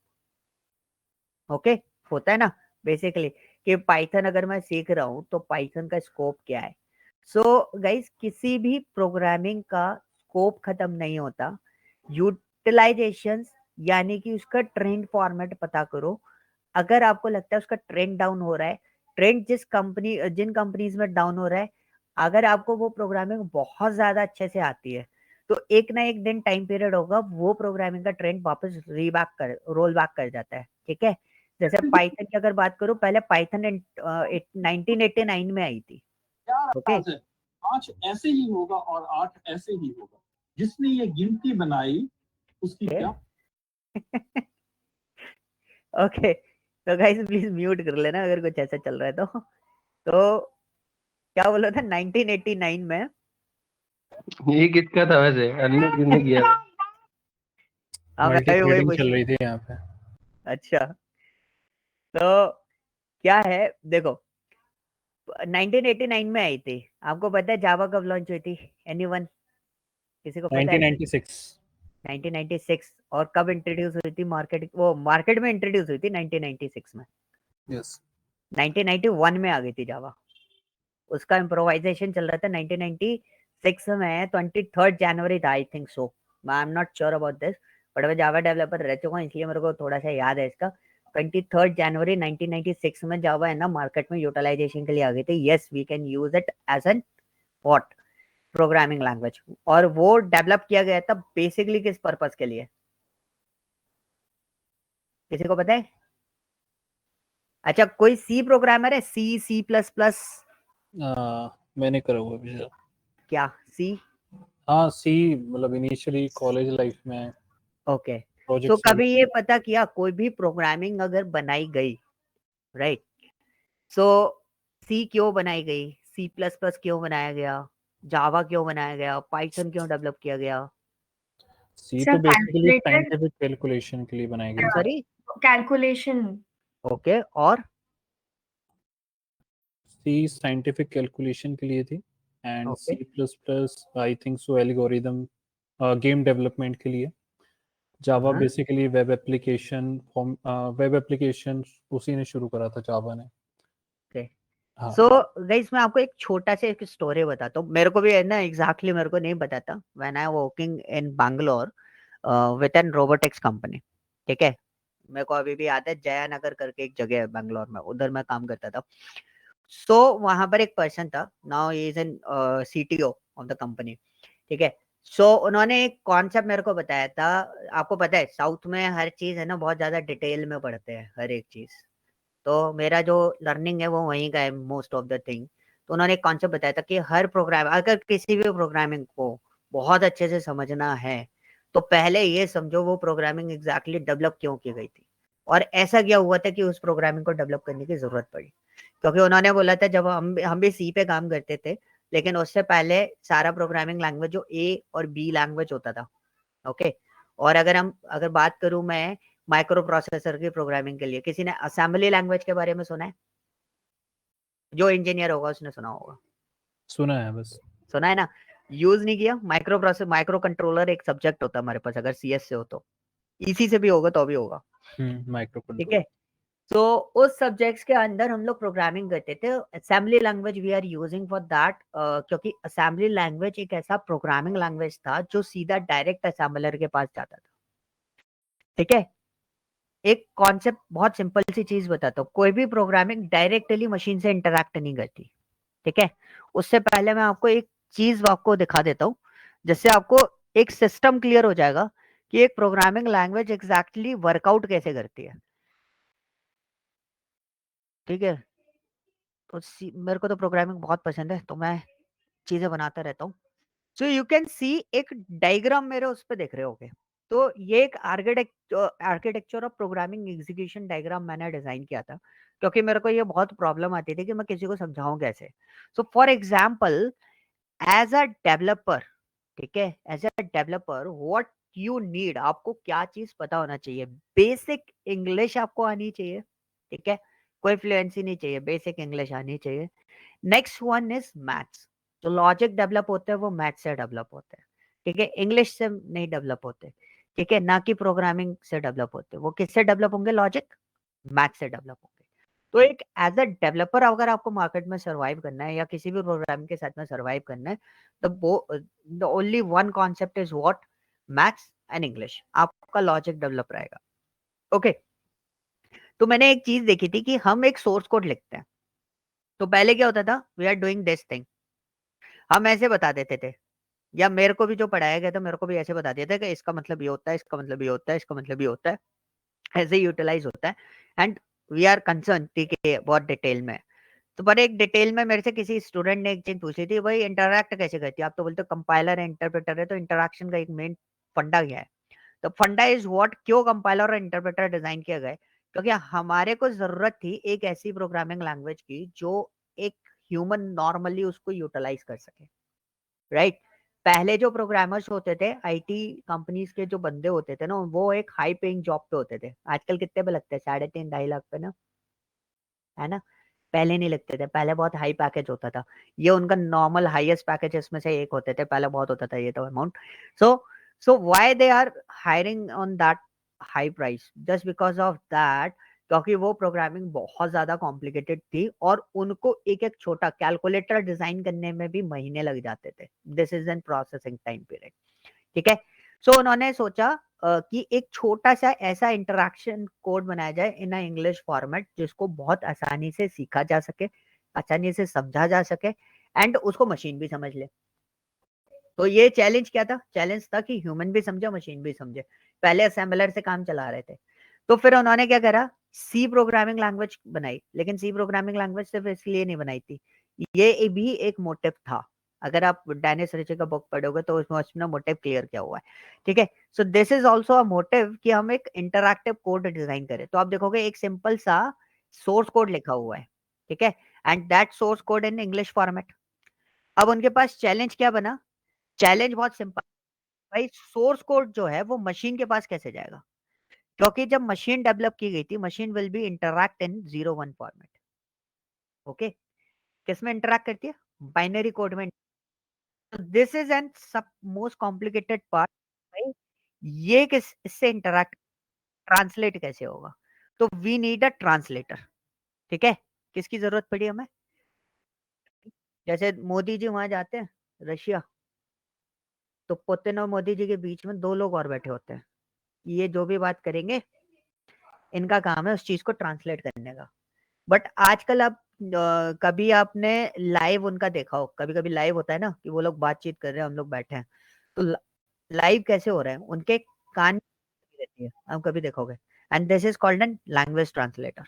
Okay, होता है ना बेसिकली कि पाइथन अगर मैं सीख रहा हूं तो पाइथन का स्कोप क्या है। सो गाइस किसी भी प्रोग्रामिंग का स्कोप खत्म नहीं होता, यूटिलाइजेशन यानी कि उसका ट्रेंड फॉर्मेट पता करो। अगर आपको लगता है उसका ट्रेंड डाउन हो रहा है, ट्रेंड जिन कंपनीज में डाउन हो रहा है, अगर आपको वो प्रोग्रामिंग बहुत ज्यादा अच्छे से आती है तो एक ना एक दिन टाइम पीरियड होगा वो प्रोग्रामिंग का ट्रेंड वापस रोल बैक कर जाता है, ठीक है। जैसे पाइथन की अगर बात करूं, पहले पाइथन 1989 में आई थी। ओके, 5 ऐसे ही होगा और 8 ऐसे ही होगा। जिसने ये गिनती बनाई उसकी ओके। क्या ओके, तो गाइस प्लीज म्यूट कर लेना अगर कुछ ऐसा चल रहा है तो क्या बोला था 1989 में? ये किसका था वैसे? अनिल किसने किया था? हाँ, मैं मल्टी भी वही थ्रेडिंग पूछ। चल रही थी यहाँ पे। अच्छा, तो क्या है देखो, 1989 में आई थी। आपको पता है जावा कब लॉन्च हुई थी? एनीवन, किसी को पता है? 1996। 1996। और कब इंट्रोड्यूस हुई थी मार्केट? वो मार्केट में इंट्रोड्यूस हुई थी 1996 में। यस, 1991 में आ गई थी जावा। उसका इम्प्रोवाइजेशन चल रहा था 1996 में, 23 जनवरी था आई think so. I am not sure about this, but मैं जावा डेवलपर रह चुका हूँ इसलिए मेरे को थोड़ा सा याद है इसका। 23 जनवरी 1996 में जावा है ना मार्केट में यूटिलाइजेशन के लिए आ गई थी। Yes, we can use it as an what programming language. और वो डेवलप किया गया था बेसिकली किस पर्पस के लिए? किसी को पता है? अच्छा, कोई सी प्रोग्रामर है? सी, सी प्लस प्लस? मैंने करा हुआ भी सर। क्या सी? हाँ, सी मतलब इनिशियली कॉलेज लाइफ में ओके, सो प्रोजेक्ट्स कभी ये पता किया कोई भी प्रोग्रामिंग अगर बनाई गई, राइट, सो सी क्यों बनाई गई? सी प्लस प्लस क्यों बनाया गया? जावा क्यों बनाया गया? पाइथन क्यों डेवलप किया गया? सी सर तो बेसिकली कैलकुलेटर, साइंटिफिक कैलकुलेशन के लिए बनाई गई। सॉरी। कैलकुलेशन। ओके, और सी साइंटिफिक कैलकुलेशन के लिए थी and okay, C plus plus I think so algorithm game development के लिए। जावा हाँ, बेसिकली वेब एप्लीकेशन उसी ने शुरू करा था, जावा ने। ओके। हाँ, सो गाइस, मैं आपको एक छोटा सा एक स्टोरी बताता हूँ। मेरे को भी है ना एग्जैक्टली मेरे को नहीं बताता। When I working in Bangalore with an robotics company, ठीक है, मेरे को अभी भी याद है, जयानगर करके एक जगह है बैंगलोर में, उधर मैं काम करता था। सो वहां पर एक पर्सन था, now he is an CTO of the company, ठीक है। सो उन्होंने एक कॉन्सेप्ट मेरे को बताया था। आपको पता है साउथ में हर चीज है ना बहुत ज्यादा डिटेल में पढ़ते हैं हर एक चीज। तो मेरा जो लर्निंग है वो वहीं का है मोस्ट ऑफ द थिंग। तो उन्होंने एक कॉन्सेप्ट बताया था कि हर प्रोग्राम, अगर किसी भी प्रोग्रामिंग को बहुत अच्छे से समझना है तो पहले ये समझो वो प्रोग्रामिंग एग्जैक्टली डेवलप क्यों की गई थी, और ऐसा क्या हुआ था कि उस प्रोग्रामिंग को डेवलप करने की जरूरत पड़ी। क्योंकि उन्होंने बोला था जब हम भी सी पे काम करते थे, लेकिन उससे पहले सारा प्रोग्रामिंग लैंग्वेज जो ए और बी लैंग्वेज होता था, ओके। और अगर बात करूं मैं माइक्रो प्रोसेसर की प्रोग्रामिंग के लिए, किसी ने असेंबली लैंग्वेज के बारे में सुना है? जो इंजीनियर होगा उसने सुना होगा। सुना है बस। सुना है ना, यूज नहीं किया। माइक्रो कंट्रोलर एक सब्जेक्ट होता है हमारे पास, अगर सीएस से हो तो, इसी से भी होगा तो भी होगा, माइक्रो ठीक कंट्रोल। है। तो उस सब्जेक्ट्स के अंदर हम लोग प्रोग्रामिंग करते थे। Assembly language we are using for that, क्योंकि असेंबली लैंग्वेज एक ऐसा प्रोग्रामिंग लैंग्वेज था जो सीधा डायरेक्ट असेंबलर के पास जाता था, ठीक है। एक कॉन्सेप्ट, बहुत सिंपल सी चीज बताता हूँ, कोई भी प्रोग्रामिंग डायरेक्टली मशीन से इंटरैक्ट नहीं करती, ठीक है। उससे पहले मैं आपको एक चीज आपको दिखा देता हूँ, जिससे आपको एक सिस्टम क्लियर हो जाएगा कि एक प्रोग्रामिंग लैंग्वेज एग्जैक्टली वर्कआउट कैसे करती है, ठीक है। तो मेरे को तो प्रोग्रामिंग बहुत पसंद है, तो मैं चीजें बनाता रहता हूँ। सो यू कैन सी एक डायग्राम मेरे उस पे देख रहे होगे। तो ये एक architecture of programming execution diagram मैंने डिजाइन किया था, क्योंकि मेरे को ये बहुत प्रॉब्लम आती थी कि मैं किसी को समझाऊं कैसे। So for example, as a developer, ठीक है, as a developer what you need, आपको क्या चीज पता होना चाहिए? बेसिक इंग्लिश आपको आनी चाहिए, ठीक है, कोई फ्लुएंसी नहीं चाहिए, बेसिक इंग्लिश आनी चाहिए। Next one is maths. जो लॉजिक डेवलप होते हैं वो मैथ्स से डेवलप होते हैं, ठीक है, इंग्लिश से नहीं डेवलप होते, ठीक है, ना कि प्रोग्रामिंग से डेवलप होते। वो किससे डेवलप होंगे? लॉजिक, मैथ्स से डेवलप होंगे। तो एक एज अ डेवलपर अगर आपको मार्केट में सर्वाइव करना है या किसी भी प्रोग्रामिंग के साथ में सर्वाइव करना है, तो वो the only one concept is what? Maths and English. आपका लॉजिक डेवलप रहेगा, ओके। तो मैंने एक चीज देखी थी कि हम एक सोर्स कोड लिखते हैं, तो पहले क्या होता था? We are doing this thing, हम ऐसे बता देते थे, या मेरे को भी जो पढ़ाया गया था मेरे को भी ऐसे बता दिया था कि इसका मतलब ये होता है, इसका मतलब ये होता है, इसका मतलब ये होता है, ऐसे यूटिलाइज होता है। एंड वी आर कंसर्न, ठीक है, बहुत डिटेल में। तो पर एक डिटेल में मेरे से किसी स्टूडेंट ने एक चीज पूछी थी, भाई इंटरैक्ट कैसे करती है? आप तो बोलते हो कंपाइलर है, इंटरप्रेटर है, तो इंटरैक्शन का एक मेन फंडा क्या है? तो फंडा इज व्हाट, क्यों कंपाइलर और इंटरप्रेटर डिजाइन किया गया? क्योंकि हमारे को जरूरत थी एक ऐसी प्रोग्रामिंग लैंग्वेज की जो एक ह्यूमन नॉर्मली उसको यूटिलाइज कर सके, राइट? पहले जो प्रोग्रामर्स होते थे, आईटी कंपनीज के जो बंदे होते थे ना, वो एक हाई पेइंग जॉब पे होते थे। आजकल कितने पे लगते हैं? 3.5-2.5 लाख पे ना, है ना? पहले नहीं लगते थे, पहले बहुत हाई पैकेज होता था। ये उनका नॉर्मल हाईएस्ट पैकेजेस में से एक होते थे, पहले बहुत होता था ये तो amount. So why they are hiring on that high price? Just because of that, क्योंकि वो प्रोग्रामिंग बहुत ज्यादा कॉम्प्लिकेटेड थी और उनको एक एक छोटा कैलकुलेटर डिजाइन करने में भी महीने लग जाते थे। This is N processing time period, ठीक है? सो उन्होंने सोचा कि एक छोटा सा ऐसा इंटरैक्शन कोड बनाया जाए इन इंग्लिश फॉर्मेट जिसको बहुत आसानी से सीखा जा सके, आसानी से समझा जा सके, एंड उसको मशीन भी समझ ले। तो ये चैलेंज क्या था? चैलेंज था कि ह्यूमन भी समझे, मशीन भी समझे। पहले असेंबलर से काम चला रहे थे, तो फिर उन्होंने क्या करा, सी प्रोग्रामिंग लैंग्वेज बनाई। लेकिन सी प्रोग्रामिंग लैंग्वेज सिर्फ इसलिए नहीं बनाई थी, ये भी एक मोटिव था। अगर आप डेनिस रिचे का बुक पढ़ोगे तो उसमें उसमें मोटिव क्लियर किया हुआ है, ठीक है? सो this is also a motive कि हम एक इंटरैक्टिव कोड डिजाइन करें। तो आप देखोगे एक सिंपल सा सोर्स कोड लिखा हुआ है, ठीक है, and that source code in English format. अब उनके पास चैलेंज क्या बना? चैलेंज बहुत सिंपल, भाई सोर्स कोड जो है वो मशीन के पास कैसे जाएगा? क्योंकि जब मशीन डेवलप की गई थी, machine will be interact in 0-1 format. Okay, किसमें इंटरैक्ट करती है? बाइनरी कोड में। दिस इज एन सब मोस्ट कॉम्प्लिकेटेड पार्ट, भाई ये किस इससे इंटरैक्ट, ट्रांसलेट कैसे होगा? तो वी नीड अ ट्रांसलेटर, ठीक है? किसकी जरूरत पड़ी हमें? जैसे मोदी जी वहां जाते हैं रशिया, तो पुतिन और मोदी जी के बीच में 2 लोग और बैठे होते हैं। ये जो भी बात करेंगे, इनका काम है उस चीज को ट्रांसलेट करने का। बट आजकल आप कभी आपने लाइव उनका देखा हो? कभी कभी लाइव होता है ना कि वो लोग बातचीत कर रहे हैं, हम लोग बैठे हैं, तो लाइव कैसे हो रहे हैं? उनके कान में रहती है, आप कभी देखोगे। And this is called N language translator,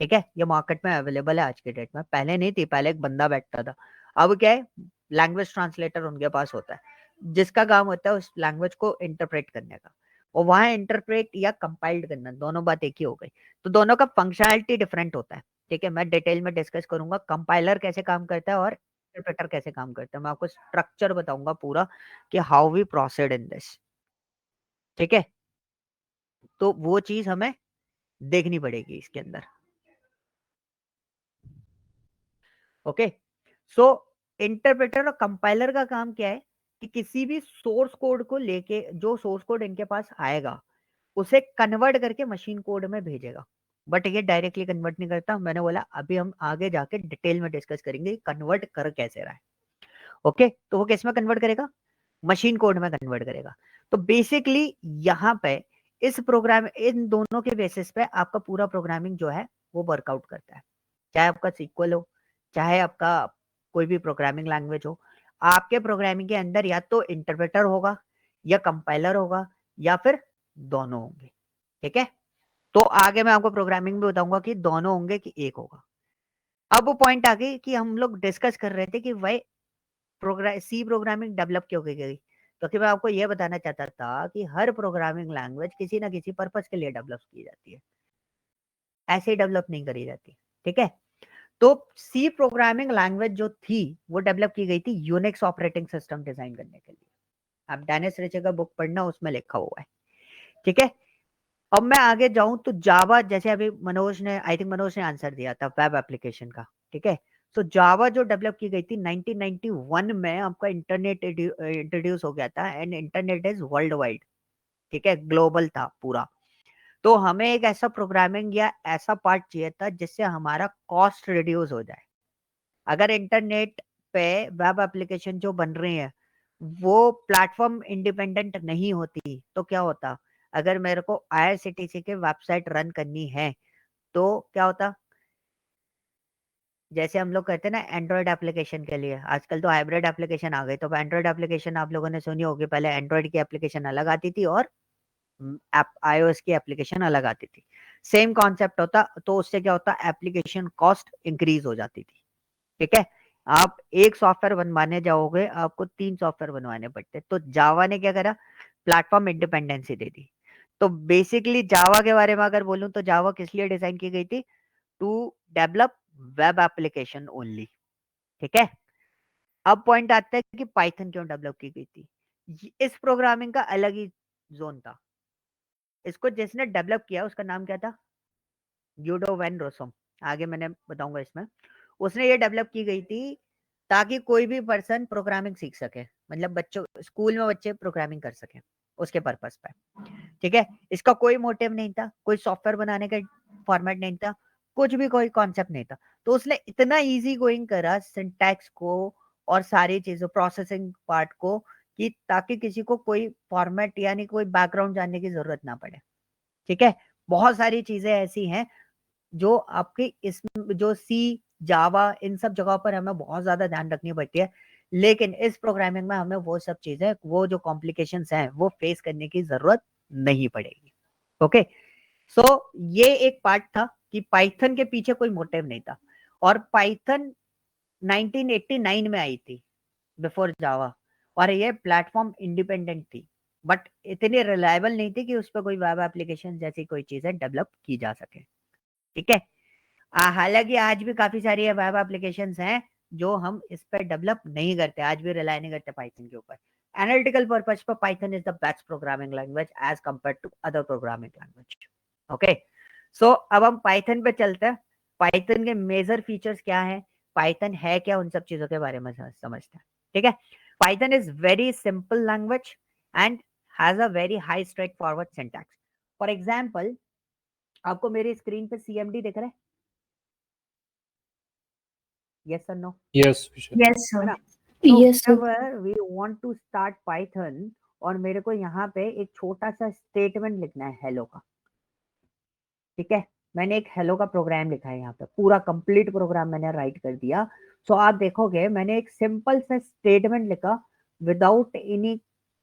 ठीक है? ये मार्केट में अवेलेबल है आज के डेट में, पहले नहीं थी, पहले एक बंदा बैठता था। अब क्या है, लैंग्वेज ट्रांसलेटर उनके पास होता है, जिसका काम होता है उस लैंग्वेज को इंटरप्रेट करने का। और वहां इंटरप्रेट या कंपाइल्ड करना, दोनों बात एक ही हो गई। तो दोनों का फंक्शनैलिटी डिफरेंट होता है, ठीक है? मैं डिटेल में डिस्कस करूंगा कंपाइलर कैसे काम करता है और इंटरप्रेटर कैसे काम करता है। मैं आपको स्ट्रक्चर बताऊंगा पूरा कि how we proceed in this, ठीक है? तो वो चीज हमें देखनी पड़ेगी इसके अंदर। ओके, सो इंटरप्रेटर और कंपाइलर का काम क्या है कि किसी भी सोर्स कोड को लेके, जो सोर्स कोड इनके पास आएगा उसे कन्वर्ट करके मशीन कोड में भेजेगा। बट ये डायरेक्टली कन्वर्ट नहीं करता। मैंने बोला अभी हम आगे जाके डिटेल में डिस्कस करेंगे कन्वर्ट कर कैसे रहा है। ओके, तो वो किस में कन्वर्ट करेगा? मशीन कोड में कन्वर्ट करेगा। तो बेसिकली यहाँ पे इस प्रोग्राम, इन दोनों के बेसिस पे आपका पूरा प्रोग्रामिंग जो है वो वर्कआउट करता है। चाहे आपका सीक्वल हो, चाहे आपका कोई भी प्रोग्रामिंग लैंग्वेज हो, आपके प्रोग्रामिंग के अंदर या तो इंटरप्रेटर होगा या कंपाइलर होगा या फिर दोनों होंगे, ठीक है? तो आगे मैं आपको प्रोग्रामिंग भी बताऊंगा कि दोनों होंगे कि एक होगा। अब वो पॉइंट आ गई कि हम लोग डिस्कस कर रहे थे कि भाई सी प्रोग्रामिंग डेवलप क्यों की गई? क्योंकि मैं आपको यह बताना चाहता था कि हर प्रोग्रामिंग लैंग्वेज किसी ना किसी पर्पस के लिए डेवलप की जाती है, ऐसे ही डेवलप नहीं करी जाती, ठीक है? तो सी प्रोग्रामिंग लैंग्वेज जो थी वो डेवलप की गई थी यूनिक्स ऑपरेटिंग सिस्टम डिजाइन करने के लिए। आप डेनिस रिचे का बुक पढ़ना, उसमें लिखा हुआ है, ठीक है? अब मैं आगे जाऊं तो जावा, जैसे अभी मनोज ने, आई थिंक मनोज ने आंसर दिया था वेब एप्लीकेशन का, ठीक है? तो जावा जो डेवलप की गई थी 1991 में, आपका इंटरनेट इंट्रोड्यूस हो गया था and internet is world wide, ठीक है, ग्लोबल था पूरा। तो हमें एक ऐसा प्रोग्रामिंग या ऐसा पार्ट चाहिए था जिससे हमारा कॉस्ट रिड्यूस हो जाए। अगर इंटरनेट पे वेब एप्लीकेशन जो बन रही है वो प्लेटफॉर्म इंडिपेंडेंट नहीं होती तो क्या होता? अगर मेरे को आईआरसीटीसी के वेबसाइट रन करनी है तो क्या होता? जैसे हम लोग कहते हैं ना एंड्रॉइड एप्लीकेशन के लिए, आजकल तो हाइब्रिड एप्लीकेशन आ गए। तो एंड्रॉइड एप्लीकेशन आप लोगों ने सुनी होगी, पहले एंड्रॉइड की एप्लीकेशन अलग आती थी और iOS की एप्लीकेशन अलग आती थी, सेम कॉन्सेप्ट होता, तो उससे क्या होता, एप्लीकेशन कॉस्ट इंक्रीज हो जाती थी। ठीक है, आप एक सॉफ्टवेयर बनवाने जाओगे आपको 3 सॉफ्टवेयर बनवाने पड़ते। तो जावा ने क्या करा, प्लेटफॉर्म इंडिपेंडेंसी दे दी। तो बेसिकली जावा के बारे में अगर बोलूं तो जावा किस लिए डिजाइन की गई थी, to develop web application only. ठीक है, अब पॉइंट आता है कि पाइथन क्यों डेवलप की गई थी। इस प्रोग्रामिंग का अलग ही जोन था। इसको जिसने डेवलप किया उसका नाम क्या था, यूडो वैन रोसम, आगे मैंने बताऊंगा इसमें। उसने ये डेवलप की गई थी ताकि कोई भी पर्सन प्रोग्रामिंग सीख सके, मतलब बच्चों स्कूल में बच्चे प्रोग्रामिंग कर सके, उसके पर्पस पे। ठीक है, इसका कोई मोटिव नहीं था, कोई सॉफ्टवेयर बनाने का फॉर्मेट नहीं था, कुछ भी कोई कॉन्सेप्ट नहीं था। तो उसने इतना इजी गोइंग करा सिंटैक्स को और सारी चीजों प्रोसेसिंग पार्ट को, कि ताकि किसी को कोई फॉर्मेट यानी कोई बैकग्राउंड जानने की जरूरत ना पड़े। ठीक है, बहुत सारी चीजें ऐसी हैं जो आपके इसमें जो सी, जावा, इन सब जगहों पर हमें बहुत ज्यादा ध्यान रखनी पड़ती है, लेकिन इस प्रोग्रामिंग में हमें वो सब चीजें, वो जो कॉम्प्लिकेशंस हैं वो फेस करने की जरूरत नहीं पड़ेगी। ओके, सो ये एक पार्ट था कि पाइथन के पीछे कोई मोटिव नहीं था, और पाइथन 1989 में आई थी, बिफोर जावा, और ये प्लेटफॉर्म इंडिपेंडेंट थी, बट इतनी रिलायबल नहीं थी कि उस पर कोई वेब एप्लीकेशन जैसी कोई चीजें डेवलप की जा सके। ठीक है, हालांकि आज भी काफी सारी वेब एप्लीकेशंस हैं जो हम इस पर डेवलप नहीं करते, आज भी रिलाय नहीं करते पाइथन के ऊपर। एनालिटिकल पर्पस पर Python is the best programming language as compare to other programming language. Okay, so अब हम पाइथन पे चलते हैं। पाइथन के मेजर फीचर्स क्या है, पाइथन है क्या, उन सब चीजों के बारे में समझते हैं। ठीक है, Python is very simple language and has a very high straight forward syntax. For example, आपको मेरी स्क्रीन पे CMD दिख रहा है, yes or no? Yes, Vishal. Yes है सर। ना? So Yes, sir. whenever we want to start Python, और मेरे को यहाँ पे एक छोटा सा स्टेटमेंट लिखना है हेलो का। ठीक है, मैंने एक हेलो का प्रोग्राम लिखा है यहाँ पे, पूरा कंप्लीट प्रोग्राम मैंने राइट कर दिया। सो आप देखोगे मैंने एक सिंपल सा स्टेटमेंट लिखा विदाउट एनी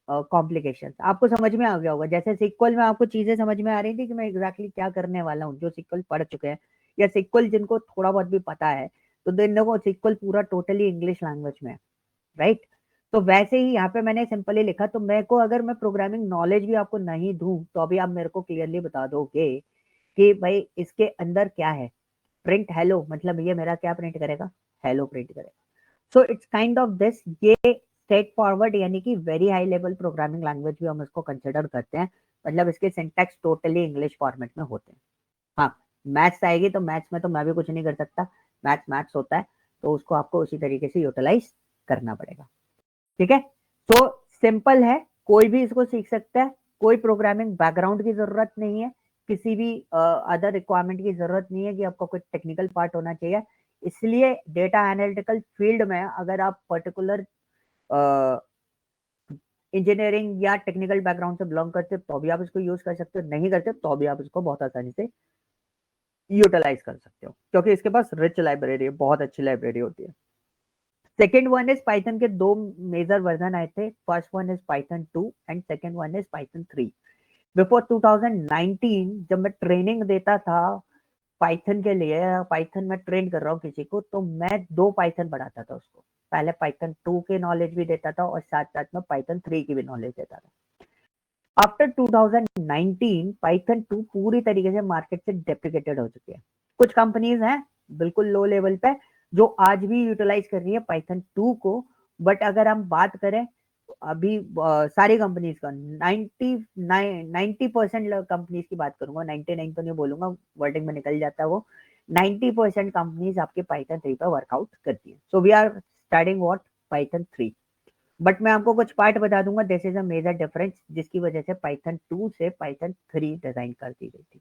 कॉम्प्लिकेशन। आपको समझ में आ गया होगा, जैसे सिक्वल में आपको चीजें समझ में आ रही थी कि मैं एग्जैक्टली क्या करने वाला हूँ, जो सिक्वल पढ़ चुके हैं या सिक्वल जिनको थोड़ा बहुत भी पता है, तो दिन को सिक्वल पूरा टोटली इंग्लिश लैंग्वेज में है, राइट। तो वैसे ही यहाँ पे मैंने सिंपली लिखा, तो मेरे को अगर मैं प्रोग्रामिंग नॉलेज भी आपको नहीं दूं तो अभी आप मेरे को क्लियरली बता दोगे कि भाई इसके अंदर क्या है। प्रिंट हेलो, मतलब ये मेरा क्या प्रिंट करेगा, हेलो प्रिंट करेगा। So it's kind of this, ये स्ट्रेट फॉरवर्ड यानी कि very high level programming language भी हम इसको कंसिडर करते हैं, मतलब इसके सिंटैक्स टोटली इंग्लिश फॉर्मेट में होते हैं। हाँ, मैथ्स आएगी तो मैथ्स में तो मैं भी कुछ नहीं कर सकता, मैथ्स होता है, तो उसको आपको उसी तरीके से यूटिलाइज करना पड़ेगा। ठीक है, तो सिंपल है, कोई भी इसको सीख सकता है, कोई प्रोग्रामिंग बैकग्राउंड की जरूरत नहीं है, किसी भी अदर रिक्वायरमेंट की जरूरत नहीं है कि आपको कोई टेक्निकल पार्ट होना चाहिए। इसलिए डेटा एनालिटिकल फील्ड में अगर आप पर्टिकुलर इंजीनियरिंग या टेक्निकल बैकग्राउंड से बिलोंग करते तो भी आप इसको यूज कर सकते हो, नहीं करते तो भी आप इसको बहुत आसानी से यूटिलाइज कर सकते हो, क्योंकि इसके पास रिच लाइब्रेरी है, बहुत अच्छी लाइब्रेरी होती है। सेकेंड वन इज पाइथन के दो मेजर वर्जन आए थे, first one is Python 2 and second one is Python 3। Before 2019 जब मैं ट्रेनिंग देता था पाइथन के लिए, पाइथन में ट्रेन कर रहा हूँ किसी को, तो मैं 2 पाइथन पढ़ाता था उसको, पहले पाइथन 2 के नॉलेज भी देता था और साथ साथ में पाइथन 3 की भी नॉलेज देता था। आफ्टर 2019 पाइथन 2 पूरी तरीके से मार्केट से डेप्रिकेटेड हो चुकी है। कुछ कंपनीज हैं बिल्कुल लो लेवल पे जो आज भी यूटिलाइज कर रही है पाइथन 2 को, बट अगर हम बात करें तो अभी सारी कंपनीज का 90% कंपनीज की बात करूंगा, 99 तो नहीं बोलूंगा, वर्डिंग में निकल जाता है वो, 90% कंपनीज आपके पाइथन 3 पे वर्कआउट करती है। So we are starting what, Python 3। But मैं आपको कुछ पार्ट बता दूंगा, this is a major difference जिसकी वजह से पाइथन 2 से पाइथन 3 डिजाइन कर दी गई थी।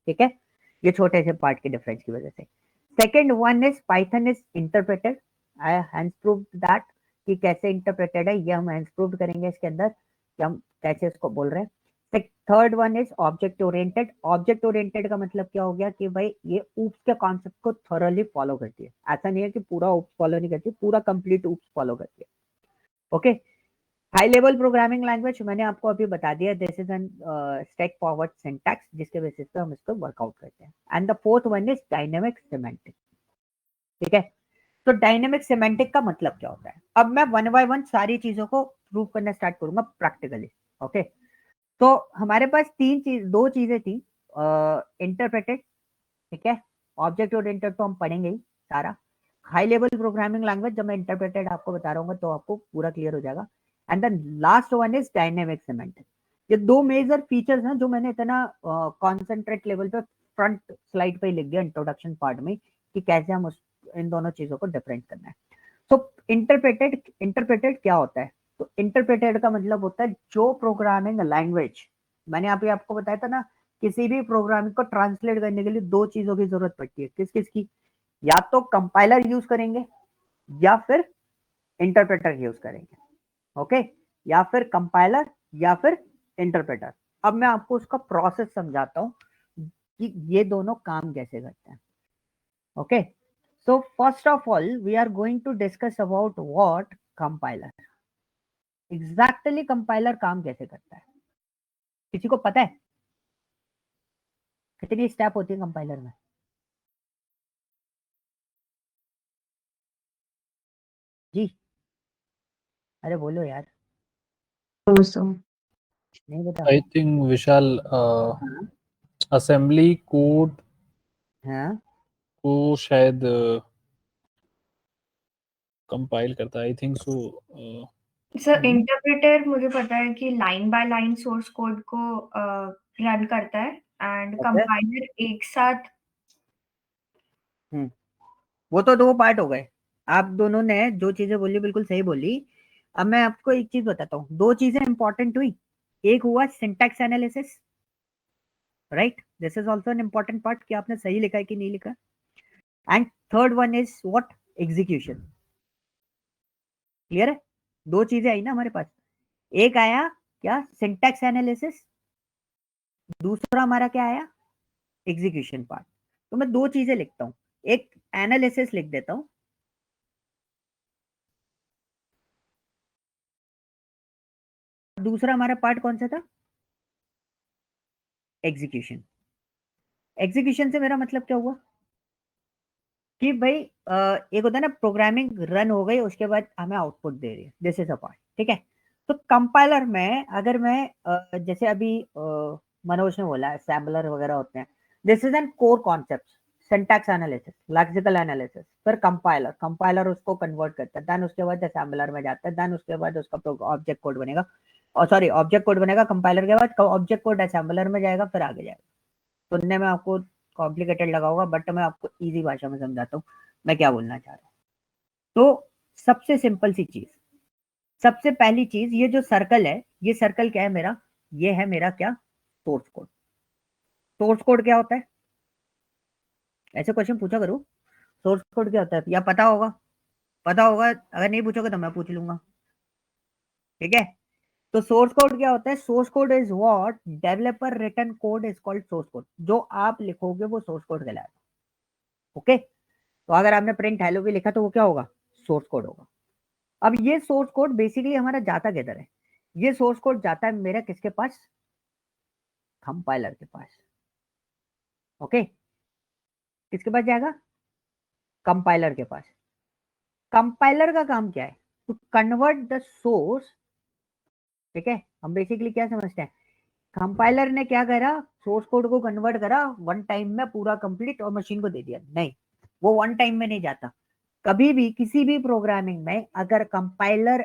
ठीक है, ये छोटे से पार्ट के डिफरेंस की वजह से। Second one is Python is interpreted, I hence proved that, कि कैसे इंटरप्रेटेड है ये हम हैंस प्रूव्ड करेंगे इसके अंदर कि हम कैसे इसको बोल रहे हैं। Third one is object oriented. Object oriented का मतलब क्या हो गया कि भाई ये ऊप्स के कॉन्सेप्ट को थॉरली फॉलो करती है, ऐसा नहीं है कि पूरा ऊप्स फॉलो नहीं करती, पूरा कंप्लीट ऊप्स फॉलो करती है। Okay, high level programming language मैंने आपको अभी बता दिया, this is N straight forward syntax जिसके बेसिस पे हम इसको वर्कआउट करते हैं। And the fourth one is dynamic semantic. ठीक है, तो डायनेमिक सिमेंटिक का मतलब क्या होता है? अब मैं वन बाय वन सारी चीजों को प्रूव करना स्टार्ट करूंगा प्रैक्टिकली। ओके, तो हमारे पास दो चीजें थी, इंटरप्रेटेड, ठीक है, ऑब्जेक्ट ओरिएंटेड तो हम पढ़ेंगे ही सारा। हाई लेवल प्रोग्रामिंग लैंग्वेज जब मैं इंटरप्रेटेड आपको बता रहा हूँ तो आपको पूरा क्लियर हो जाएगा। And then last one is dynamic semantic. ये दो मेजर फीचर्स हैं जो मैंने इतना कॉन्सेंट्रेट लेवल पे फ्रंट स्लाइड पे लिख दिया इंट्रोडक्शन पार्ट में कि कैसे हम इन दोनों चीजों को डिफरेंट करना है। तो इंटरप्रेटेड क्या होता है? तो इंटरप्रेटेड का मतलब होता है जो प्रोग्रामिंग लैंग्वेज, मैंने आपको बताया था ना, किसी भी प्रोग्रामिंग को ट्रांसलेट करने के लिए दो चीजों की जरूरत पड़ती है। किस किस की? या तो कंपाइलर यूज करेंगे या फिर इंटरप्रेटर यूज करेंगे। ओके, या फिर कंपाइलर या फिर इंटरप्रेटर। अब मैं आपको उसका प्रोसेस समझाता हूं कि ये दोनों काम कैसे करते हैं। Okay, so first of all we are going to discuss about what compiler, exactly compiler काम कैसे करता है। किसी को पता है कितनी स्टेप होती है कंपाइलर में? जी, अरे बोलो यार, नहीं बता। आई थिंक विशाल हाँ, असेंबली कोड हाँ, को शायद कंपाइल करता है, आई थिंक सो। सर इंटरप्रेटर मुझे पता है कि line by line source code को रन करता है एंड ओके, कंपाइलर एक साथ। वो तो दो पार्ट हो गए। आप दोनों ने जो चीजें बोली बिल्कुल सही बोली। अब मैं आपको एक चीज बताता हूँ, दो चीजें इंपॉर्टेंट हुई। एक हुआ syntax analysis, right, this is also an important part कि आपने सही लिखा है कि नहीं लिखा। And third one is what? Execution. Clear है? दो चीजें आई ना हमारे पास। एक आया क्या? Syntax analysis. दूसरा हमारा क्या आया? Execution part. तो मैं दो चीजें लिखता हूं, एक एनालिसिस लिख देता हूं, दूसरा हमारा पार्ट कौन सा था? एग्जीक्यूशन। एग्जीक्यूशन से मेरा मतलब क्या हुआ कि भाई एक होता है ना, प्रोग्रामिंग रन हो गई उसके बाद हमें आउटपुट दे रही है, दिस इज अ पार्ट। ठीक है, तो कंपाइलर में अगर मैं जैसे अभी मनोज ने बोला असेंबलर वगैरह होते हैं, this is N core concept. Syntax analysis, lexical analysis, फिर कंपाइलर, कंपाइलर उसको कन्वर्ट करता है, देन उसके बाद असेंबलर में जाता है, देन उसके बाद उसका ऑब्जेक्ट कोड बनेगा, और सॉरी ऑब्जेक्ट कोड बनेगा कंपाइलर के बाद, ऑब्जेक्ट कोड असेंबलर में जाएगा, फिर आगे जाएगा। सुनने में आपको कॉम्प्लिकेटेड लगा होगा बट मैं आपको इजी भाषा में समझाता हूँ मैं क्या बोलना चाह रहा हूँ। तो सबसे सिंपल सी चीज, सबसे पहली चीज, ये जो सर्कल है, ये सर्कल क्या है मेरा? ये है मेरा क्या? Source code. सोर्स कोड क्या होता है? ऐसे क्वेश्चन पूछा करो, सोर्स कोड क्या होता है, या पता होगा? पता होगा, अगर नहीं पूछोगे तो मैं पूछ लूंगा। ठीक है, तो सोर्स कोड क्या होता है? Source code is what developer written code is called source code. जो आप लिखोगे वो सोर्स कोड कहलाएगा। ओके, तो अगर आपने प्रिंट हेलो भी लिखा तो वो क्या होगा? सोर्स कोड होगा। अब ये सोर्स कोड बेसिकली हमारा जाता किधर है? ये सोर्स कोड जाता है मेरा किसके पास? कंपाइलर के पास। ओके, किसके पास जाएगा? कंपाइलर के पास। कंपाइलर का काम क्या है? To convert the source. ठीक है, हम बेसिकली क्या समझते हैं, कंपाइलर ने क्या करा? सोर्स कोड को कन्वर्ट करा, वन टाइम में पूरा कंप्लीट और मशीन को दे दिया। नहीं, वो वन टाइम में नहीं जाता। कभी भी किसी भी प्रोग्रामिंग में अगर कंपाइलर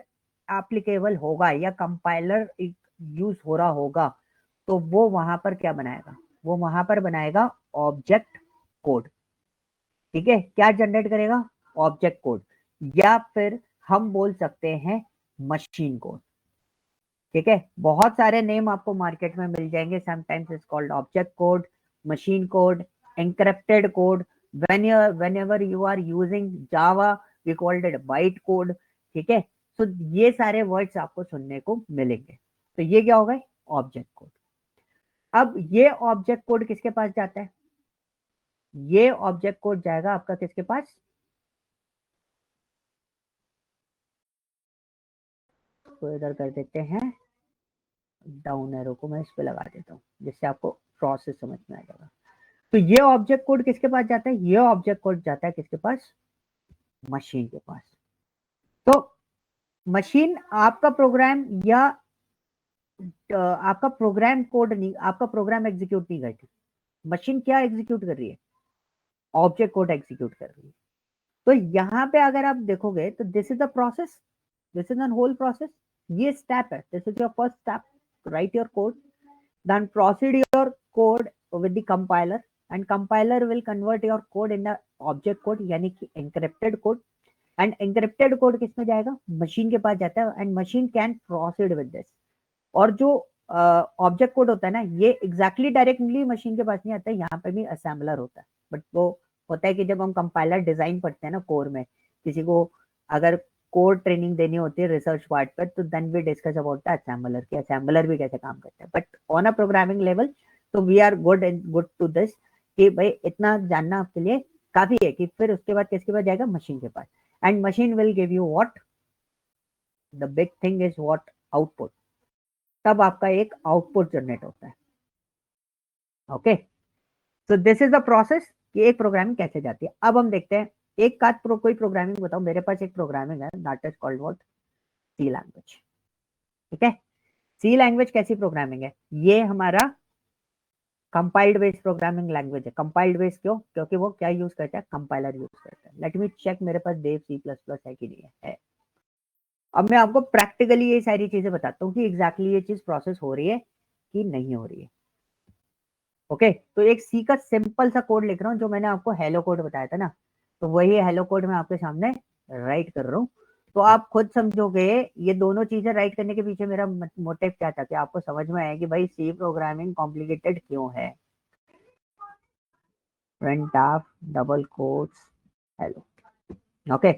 एप्लीकेबल होगा या कंपाइलर यूज हो रहा होगा तो वो वहां पर क्या बनाएगा? वो वहां पर बनाएगा ऑब्जेक्ट कोड। ठीक है, क्या जनरेट करेगा? ऑब्जेक्ट कोड, या फिर हम बोल सकते हैं मशीन कोड। ठीक है, बहुत सारे नेम आपको मार्केट में मिल जाएंगे, sometimes it's called object code, machine code, encrypted code, whenever you are using Java we called it byte code। ठीक है, तो ये सारे वर्ड्स आपको सुनने को मिलेंगे। तो ये क्या होगा? Object code. अब ये ऑब्जेक्ट कोड किसके पास जाता है? ये ऑब्जेक्ट कोड जाएगा आपका किसके पास? इसको इधर कर देते हैं, डाउन एरो को मैं इस पे लगा देता हूँ जिससे आपको प्रोसेस समझ में आ जाएगा। तो ये ऑब्जेक्ट कोड किसके पास जाता है? ये ऑब्जेक्ट कोड जाता है किसके पास? मशीन के पास। तो मशीन आपका प्रोग्राम या आपका प्रोग्राम कोड नहीं, आपका प्रोग्राम एग्जीक्यूट नहीं करती। मशीन क्या एग्जीक्यूट कर रही है? ऑब्जेक्ट कोड एग्जीक्यूट कर रही है। तो यहाँ पे अगर आप देखोगे तो this is the process, this is an whole process. ये स्टेप है, this is your first step, write your code, then proceed your code with the compiler and compiler will convert your code in the object code यानी कि encrypted code, and encrypted code किस में जाएगा? Machine के पास जाता है and machine can proceed with this। और जो ऑब्जेक्ट कोड होता है ना, ये एग्जैक्टली डायरेक्टली मशीन के पास नहीं आता है, यहाँ पे भी असेंबलर होता है। बट वो होता है कि जब हम कंपाइलर डिजाइन पढ़ते हैं ना कोर में, किसी को अगर कोड ट्रेनिंग देनी होती है रिसर्च पार्ट पर, तो then we discuss about the assembler कि असेंबलर भी कैसे काम करता है। But on a programming level तो we are good to this कि भाई इतना जानना आपके लिए काफी है कि फिर उसके बाद किसके पास जाएगा? मशीन के पास। And machine will give you what? The big thing is what? Output. तब आपका एक आउटपुट जनरेट होता है। Okay, so this is the process कि एक प्रोग्रामिंग कैसे जाती है। अब हम देखते हैं एक का कोई प्रोग्रामिंग बताओ। मेरे पास एक प्रोग्रामिंग है, that is called what? C language. ठीक है, सी लैंग्वेज कैसी प्रोग्रामिंग है? ये हमारा कंपाइल्ड बेस्ड प्रोग्रामिंग लैंग्वेज है। कंपाइल्ड बेस्ड क्यों? क्योंकि वो क्या यूज करता है? कंपाइलर यूज करता है। लेट मी चेक मेरे पास देव C++ है कि नहीं है। अब मैं आपको प्रैक्टिकली ये सारी चीजें बताता हूँ कि एग्जैक्टली ये चीज प्रोसेस हो रही है कि नहीं हो रही है। ओके, तो एक सी का सिंपल सा कोड लिख रहा हूँ, जो मैंने आपको हेलो कोड बताया था ना, तो वही हेलो कोड मैं आपके सामने राइट कर रहा हूँ। तो आप खुद समझोगे ये दोनों चीजें राइट करने के पीछे मेरा मोटिव क्या था, कि आपको समझ में आया कि भाई सी प्रोग्रामिंग कॉम्प्लिकेटेड क्यों है। printf double quotes hello. Okay,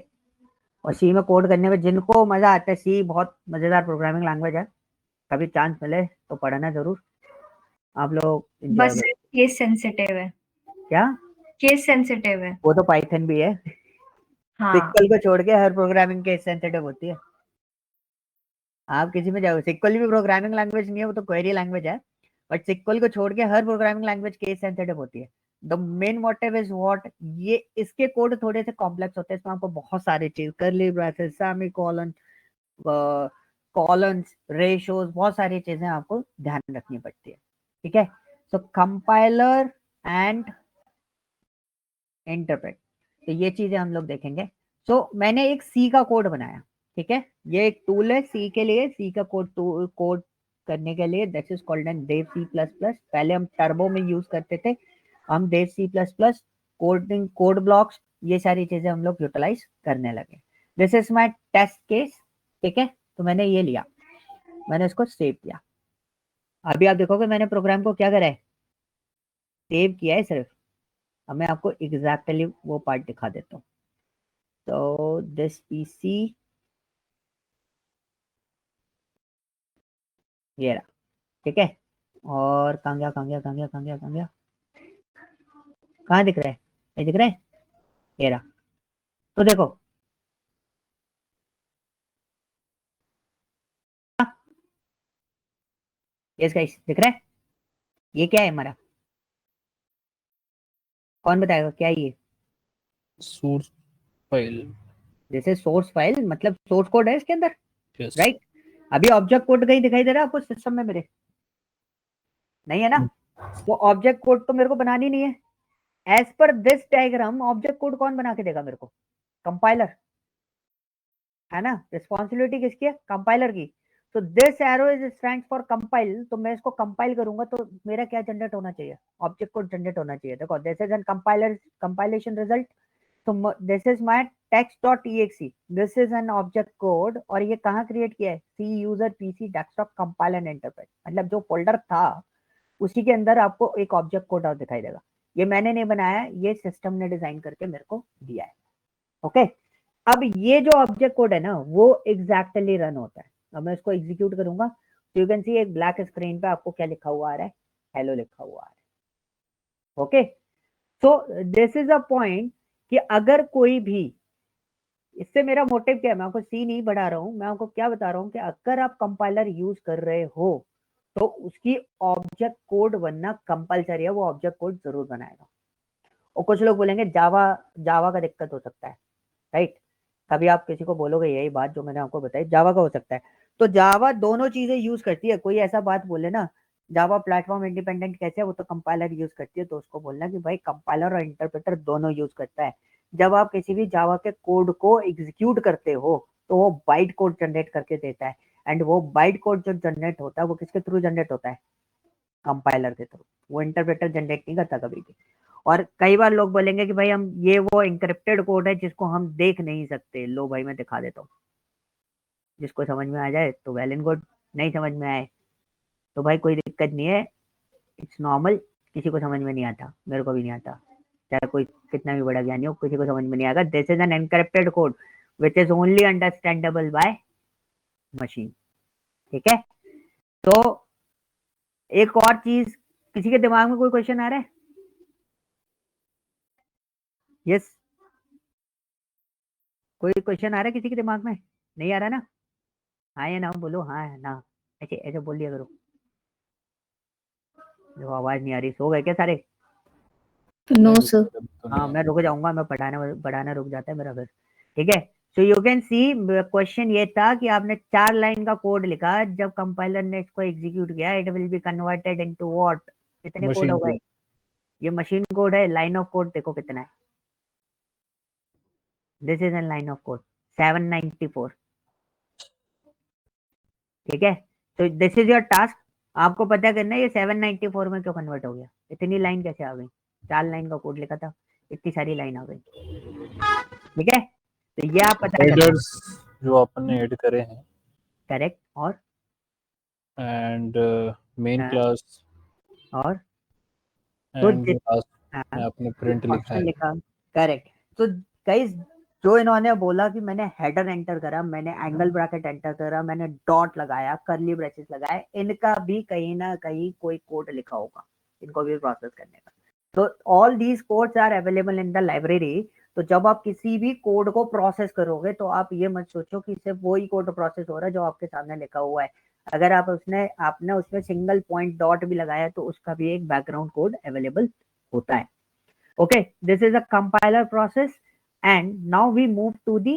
और सी में कोड करने में जिनको मजा आता है, सी बहुत मजेदार प्रोग्रामिंग लैंग्वेज है, कभी चांस मिले तो पढ़ना जरूर, आप लोग enjoy बस केस सेंसिटिव है। क्या? केस सेंसिटिव है। वो तो पाइथन भी है। हाँ, सिक्वल को छोड़ के हर प्रोग्रामिंग केस सेंसिटिव होती है। आप किसी में जाओ, सिक्वल भी प्रोग्रामिंग लैंग्वेज नहीं है, वो तो क्वेरी लैंग्वेज है, बट सिक्वल को छोड़ के हर प्रोग्रामिंग लैंग्वेज केस सेंसिटिव होती है। The main motive is what? ये इसके कोड थोड़े से कॉम्प्लेक्स होते हैं, इसमें आपको बहुत सारी चीज, करली ब्रैकेट, सेमीकोलन, कॉलन्स, रेशियोज, बहुत सारी चीजें आपको ध्यान रखनी पड़ती है। ठीक है, सो कंपाइलर एंड इंटरप्रेट, तो ये चीजें हम लोग देखेंगे। सो मैंने एक सी का कोड बनाया। ठीक है, ये एक टूल है सी के लिए, सी का कोड करने के लिए, that is called an Dev C++। पहले हम टर्बो में यूज करते थे, हम Dev C++ coding, code blocks, ये सारी चीजें हम लोग यूटिलाइज करने लगे। This is my test case. ठीक है, तो मैंने ये लिया, मैंने इसको सेव किया। अभी आप देखोगे मैंने प्रोग्राम को क्या करा है? सेव किया है सिर्फ। अब मैं आपको एग्जैक्टली वो पार्ट दिखा देता हूँ। तो दिस पीसी, ये रहा। ठीक है, और कहाँ गया, कहाँ गया, कहाँ गया, कहाँ गया, कहाँ गया, कहाँ दिख रहा है? ये दिख रहा है, ये रहा। तो देखो, यस गाइस, दिख रहा है? ये क्या है हमारा? कौन बताएगा क्या है ये? Source file. जैसे सोर्स फाइल मतलब सोर्स कोड है इसके अंदर, यस राइट? अभी ऑब्जेक्ट कोड कहीं दिखाई दे रहा है आपको सिस्टम में मेरे? नहीं है ना? वो ऑब्जेक्ट कोड तो मेरे को बनानी नहीं है। As per this diagram object code कौन बना के देगा मेरे को? कंपाइलर, है ना? रिस्पॉन्सिबिलिटी किसकी है? कंपाइलर की। तो this arrow is stands for compile, तो मैं इसको कंपाइल करूंगा तो मेरा क्या जनरेट होना चाहिए? ऑब्जेक्ट कोड जनरेट होना चाहिए। देखो, this is an compiler compilation result. तो this is my text.exe, this is an object code, और ये कहाँ क्रिएट किया है? C user PC desktop compile and interpret, मतलब जो फोल्डर था उसी के अंदर आपको एक ऑब्जेक्ट कोड और दिखाई देगा। ये मैंने नहीं बनाया, ये सिस्टम ने डिजाइन करके मेरे को दिया है। ओके, अब ये जो ऑब्जेक्ट कोड है ना, वो एग्जैक्टली रन होता है। अब मैं इसको एग्जीक्यूट करूंगा तो यू कैन सी एक ब्लैक स्क्रीन पे आपको क्या लिखा हुआ आ रहा है? हेलो लिखा हुआ आ रहा है। Okay, so this is a point कि अगर कोई भी इससे मेरा मोटिव क्या है, मैं आपको सी नहीं बढ़ा रहा हूँ, मैं आपको क्या बता रहा हूँ कि अगर आप कंपाइलर यूज कर रहे हो तो उसकी ऑब्जेक्ट कोड बनना कंपलसरी है, वो ऑब्जेक्ट कोड जरूर बनाएगा। और कुछ लोग बोलेंगे जावा का दिक्कत हो सकता है, राइट? कभी आप किसी को बोलोगे यही बात जो मैंने आपको बताई, जावा का हो सकता है, तो जावा दोनों चीजें यूज करती है। कोई ऐसा बात बोले ना जावा प्लेटफॉर्म इंडिपेंडेंट कैसे है, वो तो कंपाइलर यूज करती है, तो उसको बोलना कि भाई कंपाइलर और इंटरप्रेटर दोनों यूज करता है। जब आप किसी भी जावा के कोड को एग्जीक्यूट करते हो तो वो बाइट कोड जनरेट करके देता है, एंड वो बाइट कोड जो जनरेट होता है वो किसके थ्रू जनरेट होता है? कंपाइलर के थ्रू। वो इंटरप्रेटर जनरेट नहीं करता कभी भी। और कई बार लोग बोलेंगे कि भाई हम ये वो इंक्रिप्टेड कोड है जिसको हम देख नहीं सकते। लो भाई मैं दिखा देता हूँ, जिसको समझ में आ जाए तो वेल एंड गुड, नहीं समझ में आए तो भाई कोई दिक्कत नहीं है, इट्स नॉर्मल। किसी को समझ में नहीं आता, मेरे को भी नहीं आता, चाहे कोई कितना भी बड़ा ज्ञानी हो, किसी को समझ में नहीं आएगा। This is N encrypted code which is only understandable by machine, ठीक है? तो एक और चीज, किसी के दिमाग में कोई क्वेश्चन आ रहा है? यस, कोई क्वेश्चन आ रहा है किसी के दिमाग में? नहीं आ रहा ना? हाँ या ना बोलो, हाँ या ना, ऐसे ऐसे बोल दिया करो। जो आवाज नहीं आ रही, सो गए क्या सारे? नो नहीं, सर। तो नहीं हाँ आ मैं रहा। रुक जाऊंगा, मैं पढ़ाना रुक जाता है मेरा फिर, ठीक है? So you can see question ये था कि आपने 4 लाइन का कोड लिखा, जब कंपाइलर ने इसको एग्जीक्यूट किया it will be converted into what? कितने कोड मशीन हो गए? कोड। ये मशीन कोड है। लाइन ऑफ कोड देखो कितना है, this is N line of code 794, ठीक है? तो दिस इज योर टास्क, आपको पता करना है ये 794 में क्यों कन्वर्ट हो गया, इतनी लाइन कैसे आ गई? 4 लाइन का कोड लिखा था, इतनी सारी लाइन आ गई, ठीक है? तो ये आप पता करना, हेडर्स जो अपन ने ऐड करे हैं करेक्ट। और एंड मेन हाँ, क्लास और तो एंड जो लास्ट में हाँ, आपने प्रिंट लिखा फंक्शन है। लिखा, करेक्ट। तो गाइस जो इन्होंने बोला कि मैंने हेडर एंटर करा, मैंने एंगल ब्रैकेट एंटर करा, मैंने डॉट लगाया, कर्ली ब्रेसेस लगाए, इनका भी कहीं ना कहीं कोई कोड लिखा होगा इनको भी प्रोसेस करने का। तो all these codes are available in the library. तो जब आप किसी भी कोड को प्रोसेस करोगे तो आप ये मत सोचो कि सिर्फ वही कोड प्रोसेस हो रहा है जो आपके सामने लिखा हुआ है। अगर आपने उसमें सिंगल पॉइंट डॉट भी लगाया तो उसका भी एक बैकग्राउंड कोड अवेलेबल होता है। Okay, this is a compiler process and now we move to the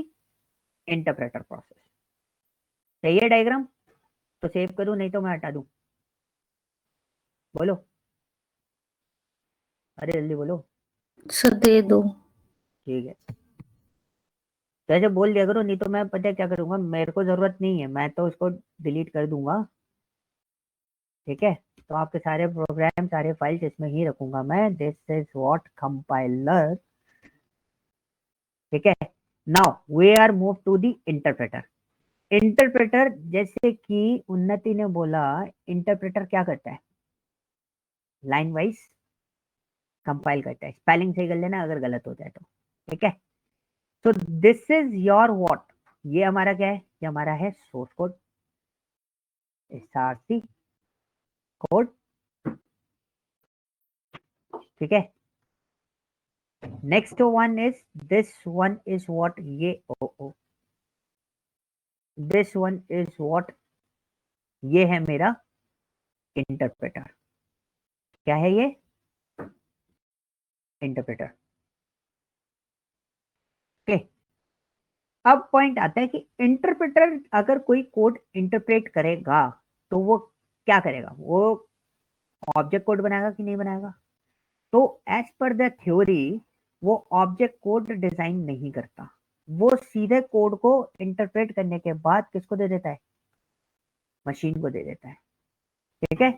interpreter process. सही है डायग्राम? तो सेव करूं, नहीं तो मैं हटा दूं? बोलो, अरे जल्दी बोलो। सर दे दो। ठीक है, तो ऐसे बोल दिया करो, नहीं तो मैं पता है क्या करूंगा, मेरे को जरूरत नहीं है, मैं तो उसको डिलीट कर दूंगा, ठीक है? तो आपके सारे प्रोग्राम, सारे फाइल्स इसमें ही रखूंगा मैं। दिस इज व्हाट कंपाइलर, ठीक है? Now we are move to the interpreter. Interpreter, जैसे कि उन्नति ने बोला, इंटरप्रेटर क्या करता है? लाइन वाइज कंपाइल करता है। स्पेलिंग सही कर लेना अगर गलत हो जाए तो, ठीक है? तो दिस इज योर व्हाट, ये हमारा क्या है? ये हमारा है सोर्स कोड, एसआरसी कोड, ठीक है? Next one is this one is what, ये दिस वन इज व्हाट, ये है मेरा इंटरप्रेटर। क्या है ये? Interpreter, okay? अब पॉइंट आता है कि इंटरप्रेटर अगर कोई कोड इंटरप्रेट करेगा तो वो क्या करेगा? वो ऑब्जेक्ट कोड बनाएगा कि नहीं बनाएगा? तो एज पर द थ्योरी वो ऑब्जेक्ट कोड डिजाइन नहीं करता, वो सीधे कोड को इंटरप्रेट करने के बाद किसको दे देता है? मशीन को दे देता है, ठीक है?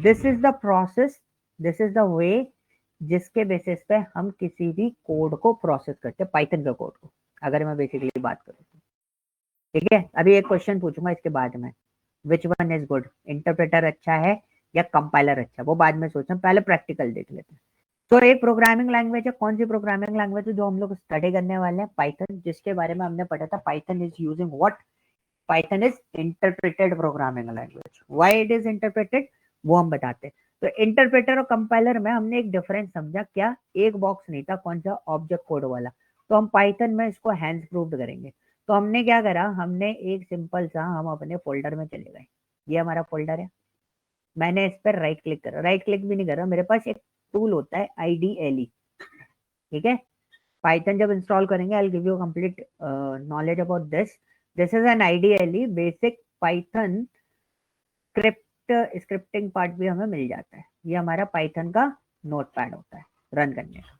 This is the process, this is the way जिसके बेसिस पे हम किसी भी कोड को प्रोसेस करते हैं, पाइथन का कोड को अगर मैं बेसिकली बात करूँ तो, ठीक है? अभी एक क्वेश्चन पूछूंगा इसके बाद में, which one is good, interpreter अच्छा है या कंपाइलर अच्छा? वो बाद में सोचना, पहले प्रैक्टिकल देख लेते हैं। तो एक प्रोग्रामिंग लैंग्वेज है, कौन सी प्रोग्रामिंग लैंग्वेज है जो हम लोग स्टडी करने वाले हैं? पाइथन, जिसके बारे में हमने पढ़ा था Python is using what? Python is interpreted programming language. Why it is interpreted वो हम बताते हैं। तो इंटरप्रेटर और कंपाइलर में हमने एक डिफरेंस समझा, क्या? एक बॉक्स नहीं था, कौन सा? ऑब्जेक्ट कोड वाला। तो हम पाइथन में इसको हैंड्स प्रूव्ड करेंगे। तो हमने क्या करा, हमने एक सिंपल सा, हम अपने फोल्डर में चले गए, ये हमारा फोल्डर है, मैंने इस पर राइट क्लिक करा, राइट क्लिक भी नहीं करा, मेरे पास एक टूल होता है IDLE, ठीक है। पाइथन जब इंस्टॉल करेंगे, I will give you complete knowledge about this. This is N IDLE, basic Python scripting part भी हमें मिल जाता है। ये हमारा पाइथन का नोटपैड होता है रन करने का।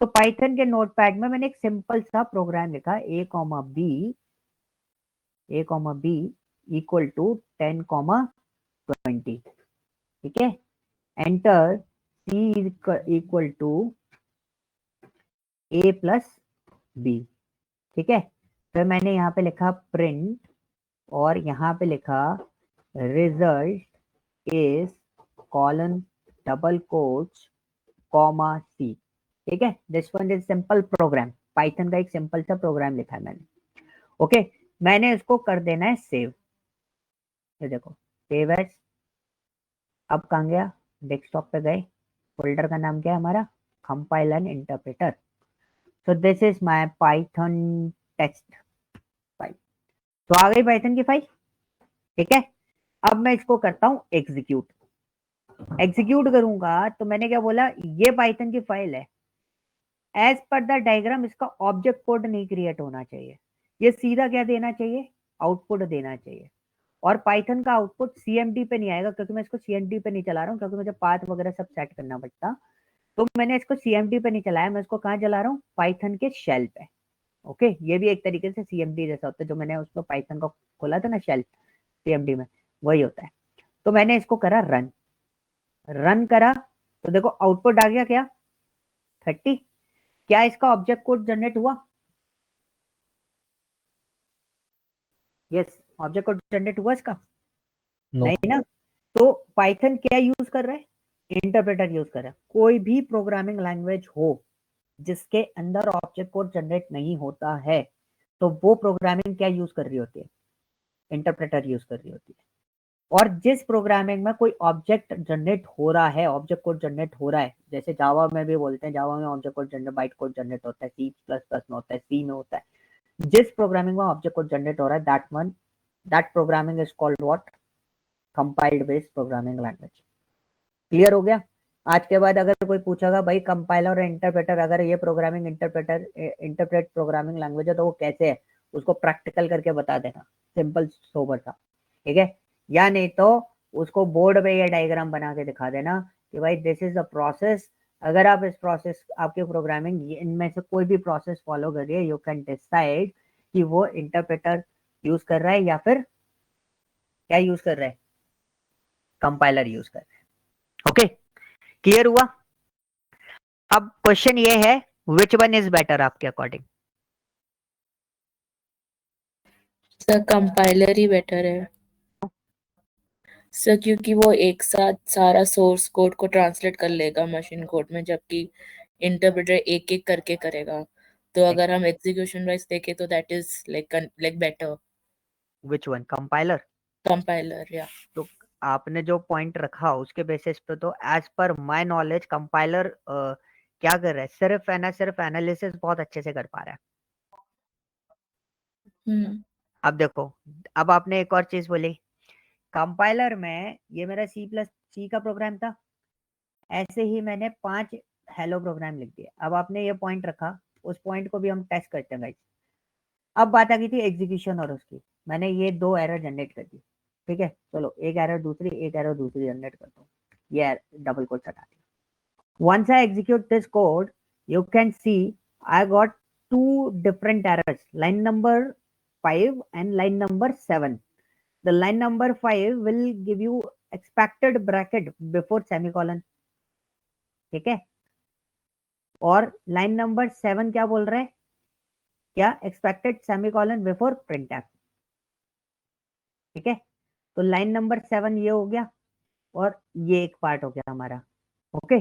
तो पाइथन के नोटपैड में मैंने एक सिंपल सा प्रोग्राम लिखा, a, b इक्वल टू 10, 20, ठीक है। Enter c equal to a plus b, ठीक है। फिर मैंने यहाँ पे लिखा प्रिंट, और यहाँ पे लिखा result is colon double quotes comma c, ठीक है। This one is simple program, Python का एक सिंपल सा प्रोग्राम लिखा है मैंने, ओके। मैंने इसको कर देना है सेव, ये देखो सेव एज। अब कहाँ गया, डेस्कटॉप पे गए, फोल्डर का नाम क्या है हमारा, compile and interpreter. So this is my Python text file. तो आ गई पाइथन की फाइल, ठीक है। अब मैं इसको करता हूं एग्जीक्यूट। एग्जीक्यूट करूंगा तो मैंने क्या बोला, ये पाइथन की फाइल है, एज पर द डायग्राम इसका ऑब्जेक्ट कोड नहीं क्रिएट होना चाहिए, ये सीधा क्या देना चाहिए, आउटपुट देना चाहिए। और पाइथन का आउटपुट CMD पे नहीं आएगा, क्योंकि मैं इसको CMD पे नहीं चला रहा हूँ, क्योंकि मुझे पाथ वगैरह सब सेट करना पड़ता। तो मैंने इसको CMD पे नहीं चलाया, मैं इसको कहाँ चला रहा हूँ, पाइथन के शेल पे, ओके। ये भी एक तरीके से CMD जैसा होता है, जो मैंने उसको पाइथन का खोला था ना शेल CMD में, वही होता है। तो मैंने इसको करा रन करा, तो देखो आउटपुट आ गया क्या, 30। क्या इसका ऑब्जेक्ट कोड जनरेट हुआ, यस, ऑब्जेक्ट कोड जनरेट हुआ इसका, No. नहीं ना। तो पाइथन क्या यूज कर रहा है, इंटरप्रेटर यूज कर रहा है। कोई भी प्रोग्रामिंग लैंग्वेज हो जिसके अंदर ऑब्जेक्ट कोड जनरेट नहीं होता है, तो वो प्रोग्रामिंग क्या यूज कर रही होती है, इंटरप्रेटर यूज कर रही होती है। और जिस प्रोग्रामिंग में कोई ऑब्जेक्ट जनरेट हो रहा है, ऑब्जेक्ट कोड जनरेट हो रहा है, जैसे जावा में भी बोलते हैं, जावा में object code generate, byte code generate होता है, C++ में होता है, सी में होता है। जिस प्रोग्रामिंग में ऑब्जेक्ट कोड जनरेट हो रहा है, that programming is called what, compiled based programming language. Clear हो गया। आज के बाद अगर कोई पूछेगा भाई कंपाइलर और इंटरप्रेटर, अगर ये प्रोग्रामिंग इंटरप्रेट प्रोग्रामिंग लैंग्वेज है तो वो कैसे है, उसको प्रैक्टिकल करके बता देना, सिंपल सोबर सा, ठीक है। या नहीं तो उसको बोर्ड पे ये डायग्राम बना के दिखा देना कि भाई दिस इज द प्रोसेस। अगर आप इस प्रोसेस, आपकी प्रोग्रामिंग इनमें से कोई भी प्रोसेस फॉलो कर रही है, यू कैन डिसाइड कि वो इंटरप्रेटर यूज कर रहा है या फिर क्या यूज कर रहा है, कंपाइलर यूज कर रहा है, ओके। क्लियर हुआ। अब क्वेश्चन ये है, विच वन इज बेटर आपके अकॉर्डिंग, सर कंपाइलर ही बेटर है सर, क्योंकि वो एक साथ सारा सोर्स कोड को ट्रांसलेट कर लेगा मशीन कोड में, जबकि इंटरप्रेटर एक एक करके करेगा। तो अगर हम एग्जीक्यूशन वाइज देखें तो that is like better. Which one, compiler या तो आपने जो पॉइंट रखा उसके बेसिस पे तो as per my knowledge compiler क्या कर रहा है, सिर्फ एनालिसिस बहुत अच्छे से कर पा रहा है। अब देखो, अब आपने एक और चीज बोली, कंपाइलर में ये मेरा C का प्रोग्राम था, ऐसे ही मैंने 5 हेलो प्रोग्राम लिख दिए। अब आपने ये पॉइंट रखा, उस पॉइंट को भी हम टेस्ट करते हैं गाइस। अब बात आ गई थी एग्जीक्यूशन और उसकी, मैंने ये 2 एरर जनरेट कर दी, ठीक है। चलो एक एरर दूसरी जनरेट करता हूँ, ये डबल कोट हटा दिया। Once I execute this code, you can see I got 2 different errors, line number 5 and line number 7. The line number 5 will give you expected bracket before semicolon, ठीक है। और line number 7 क्या बोल रहा है, क्या एक्सपेक्टेड सेमीकोलन बिफोर printf, ठीक है। तो लाइन नंबर 7 ये हो गया, और ये एक पार्ट हो गया हमारा, ओके।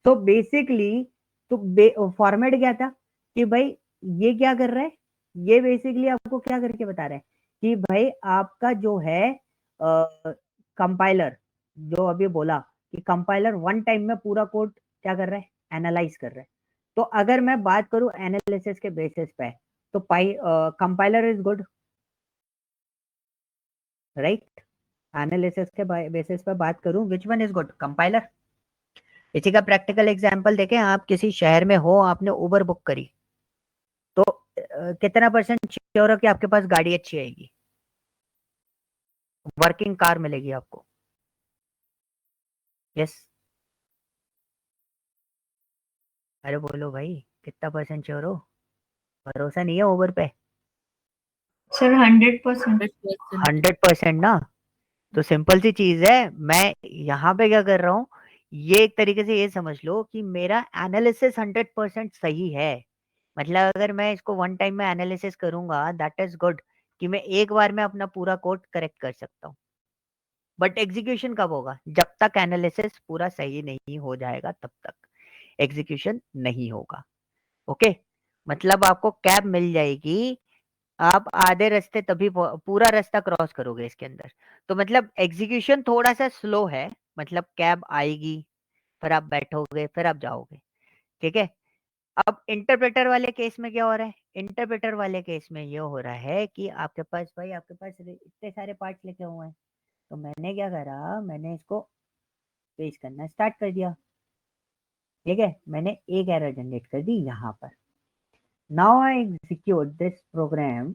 तो बेसिकली तो फॉर्मेट क्या था कि भाई ये क्या कर रहा है, ये बेसिकली आपको क्या करके बता रहा है कि भाई आपका जो है कंपाइलर, जो अभी बोला कि कंपाइलर वन टाइम में पूरा कोड क्या कर रहा है, एनालाइज कर रहा है। तो अगर मैं बात करूं एनालिसिस के बेसिस पे, तो compiler is good, right? Analysis के बेसिस पे बात करूं, which one is good? Compiler. इसी का प्रैक्टिकल एग्जांपल देखें, आप किसी शहर में हो, आपने उबर बुक करी, तो कितना % श्योर हो कि आपके पास गाड़ी अच्छी आएगी, वर्किंग कार मिलेगी आपको? यस, अरे बोलो भाई, कितना % श्योर हो? भरोसा नहीं है उबर पे? सर 100%। 100%। 100% ना? तो सिंपल सी चीज है, मैं यहाँ पे क्या कर रहा हूँ, ये एक तरीके से ये समझ लो कि मेरा एनालिसिस 100% सही है। मतलब अगर मैं इसको वन टाइम में एनालिसिस करूंगा, दैट इज गुड, कि मैं एक बार में अपना पूरा कोड करेक्ट कर सकता हूँ। बट एग्जीक्यूशन कब होगा? जब तक एनालिसिस पूरा सही नहीं हो जाएगा तब तक एग्जीक्यूशन नहीं होगा। ओके, मतलब आपको कैब मिल जाएगी, आप आधे रास्ते तभी पूरा रास्ता क्रॉस करोगे इसके अंदर। तो मतलब एग्जीक्यूशन थोड़ा सा स्लो है, मतलब कैब आएगी, फिर आप बैठोगे, फिर आप जाओगे, ठीक है? अब इंटरप्रेटर वाले केस में क्या हो रहा है? इंटरप्रेटर वाले केस में ये हो रहा है कि आपके पास भाई, आपके पास इतने सारे पार्ट्स लिखे हुए हैं, तो मैंने क्या करा, मैंने इसको पेश करना स्टार्ट कर दिया, ठीक है? मैंने एक एरर जनरेट कर दी यहाँ पर। Now I execute this program.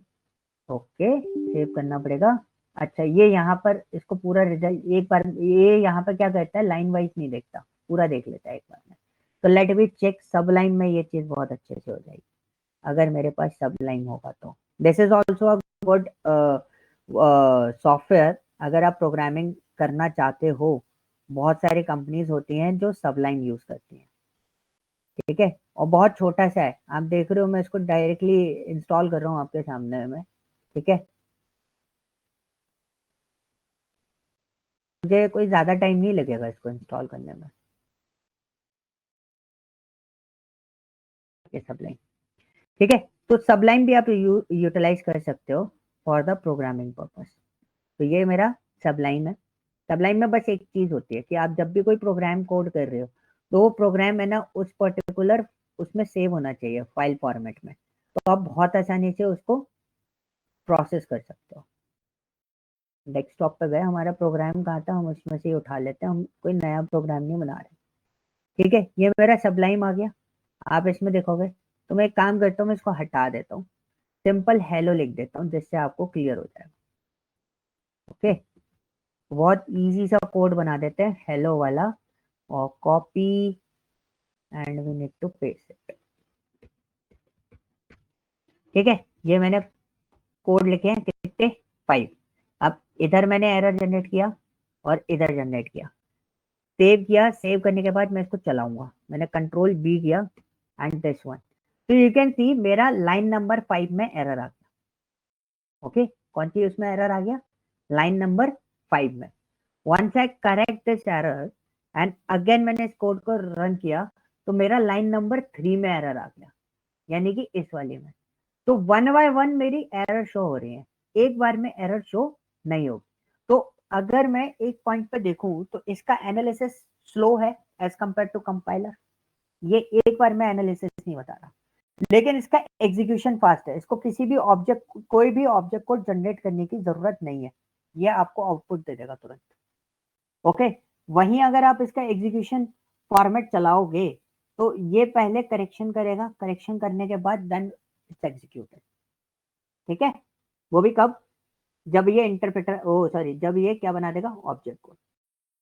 Okay, save करना पड़ेगा। अच्छा, ये यहाँ पर इसको पूरा रिजल्ट एक बार, ये यहाँ पर क्या करता है, लाइन वाइज नहीं देखता, पूरा देख लेता है एक बार में। तो लेट मी चेक, सब लाइन में ये चीज बहुत अच्छे से हो जाएगी अगर मेरे पास सब लाइन होगा तो। This is also a good software अगर आप प्रोग्रामिंग करना चाहते हो। बहुत सारी कंपनीज होती हैं जो सब लाइन यूज करती हैं, ठीक है? और बहुत छोटा सा है, आप देख रहे हो, मैं इसको डायरेक्टली इंस्टॉल कर रहा हूँ आपके सामने में, ठीक है? मुझे कोई ज्यादा टाइम नहीं लगेगा इसको इंस्टॉल करने में। ये सबलाइन, ठीक है? तो सबलाइन भी आप यूटिलाइज कर सकते हो फॉर द प्रोग्रामिंग पर्पस। तो ये मेरा सबलाइन है। सबलाइन में बस एक चीज होती है कि आप जब भी कोई प्रोग्राम कोड कर रहे हो, तो वो प्रोग्राम है ना उस पर्टिकुलर उसमें सेव होना चाहिए फाइल फॉर्मेट में, तो आप बहुत आसानी से उसको प्रोसेस कर सकते हो। डेस्कटॉप पे गए, हमारा प्रोग्राम कहाँ था, हम उसमें से ही उठा लेते हैं, हम कोई नया प्रोग्राम नहीं बना रहे, ठीक है? ये मेरा सबलाइन आ गया, आप इसमें देखोगे। तो मैं एक काम करता हूँ, मैं इसको हटा देता हूँ, सिंपल हेलो लिख देता हूँ, जिससे आपको क्लियर हो जाएगा। ओके, बहुत इजी सा कोड बना देते हैं हेलो वाला, और copy and we need to paste it, ठीक है? ये मैंने कोड लिखे हैं कितने, 5। अब इधर मैंने एरर जनरेट किया और इधर जनरेट किया, सेव किया। सेव करने के बाद मैं इसको चलाऊंगा, मैंने कंट्रोल बी किया एंड दिस वन। तो यू कैन सी मेरा लाइन नंबर 5 में एरर आ गया। ओके, कौन सी उसमें एरर आ गया? लाइन नंबर 5 में। Once I correct this error and again मैंने इस कोड को रन किया, तो मेरा लाइन नंबर 3 में एरर आ गया, यानी कि इस वाले में। तो वन बाय वन मेरी एरर शो हो रही है, एक बार में एरर शो नहीं होगी। तो अगर मैं एक पॉइंट पे देखूं तो इसका एनालिसिस स्लो है एज कंपेयर टू कंपाइलर। ये एक बार में एनालिसिस नहीं बता रहा, लेकिन इसका एग्जीक्यूशन फास्ट है। इसको किसी भी ऑब्जेक्ट, कोई भी ऑब्जेक्ट को जनरेट करने की जरूरत नहीं है, ये आपको आउटपुट दे देगा तुरंत। ओके, वहीं अगर आप इसका एग्जीक्यूशन फॉर्मेट चलाओगे, तो ये पहले करेक्शन करेगा, करेक्शन करने के बाद देन इट्स एग्जीक्यूटेड, ठीक है? वो भी कब? जब ये इंटरप्रेटर, ओ सॉरी, जब ये क्या बना देगा, ऑब्जेक्ट को।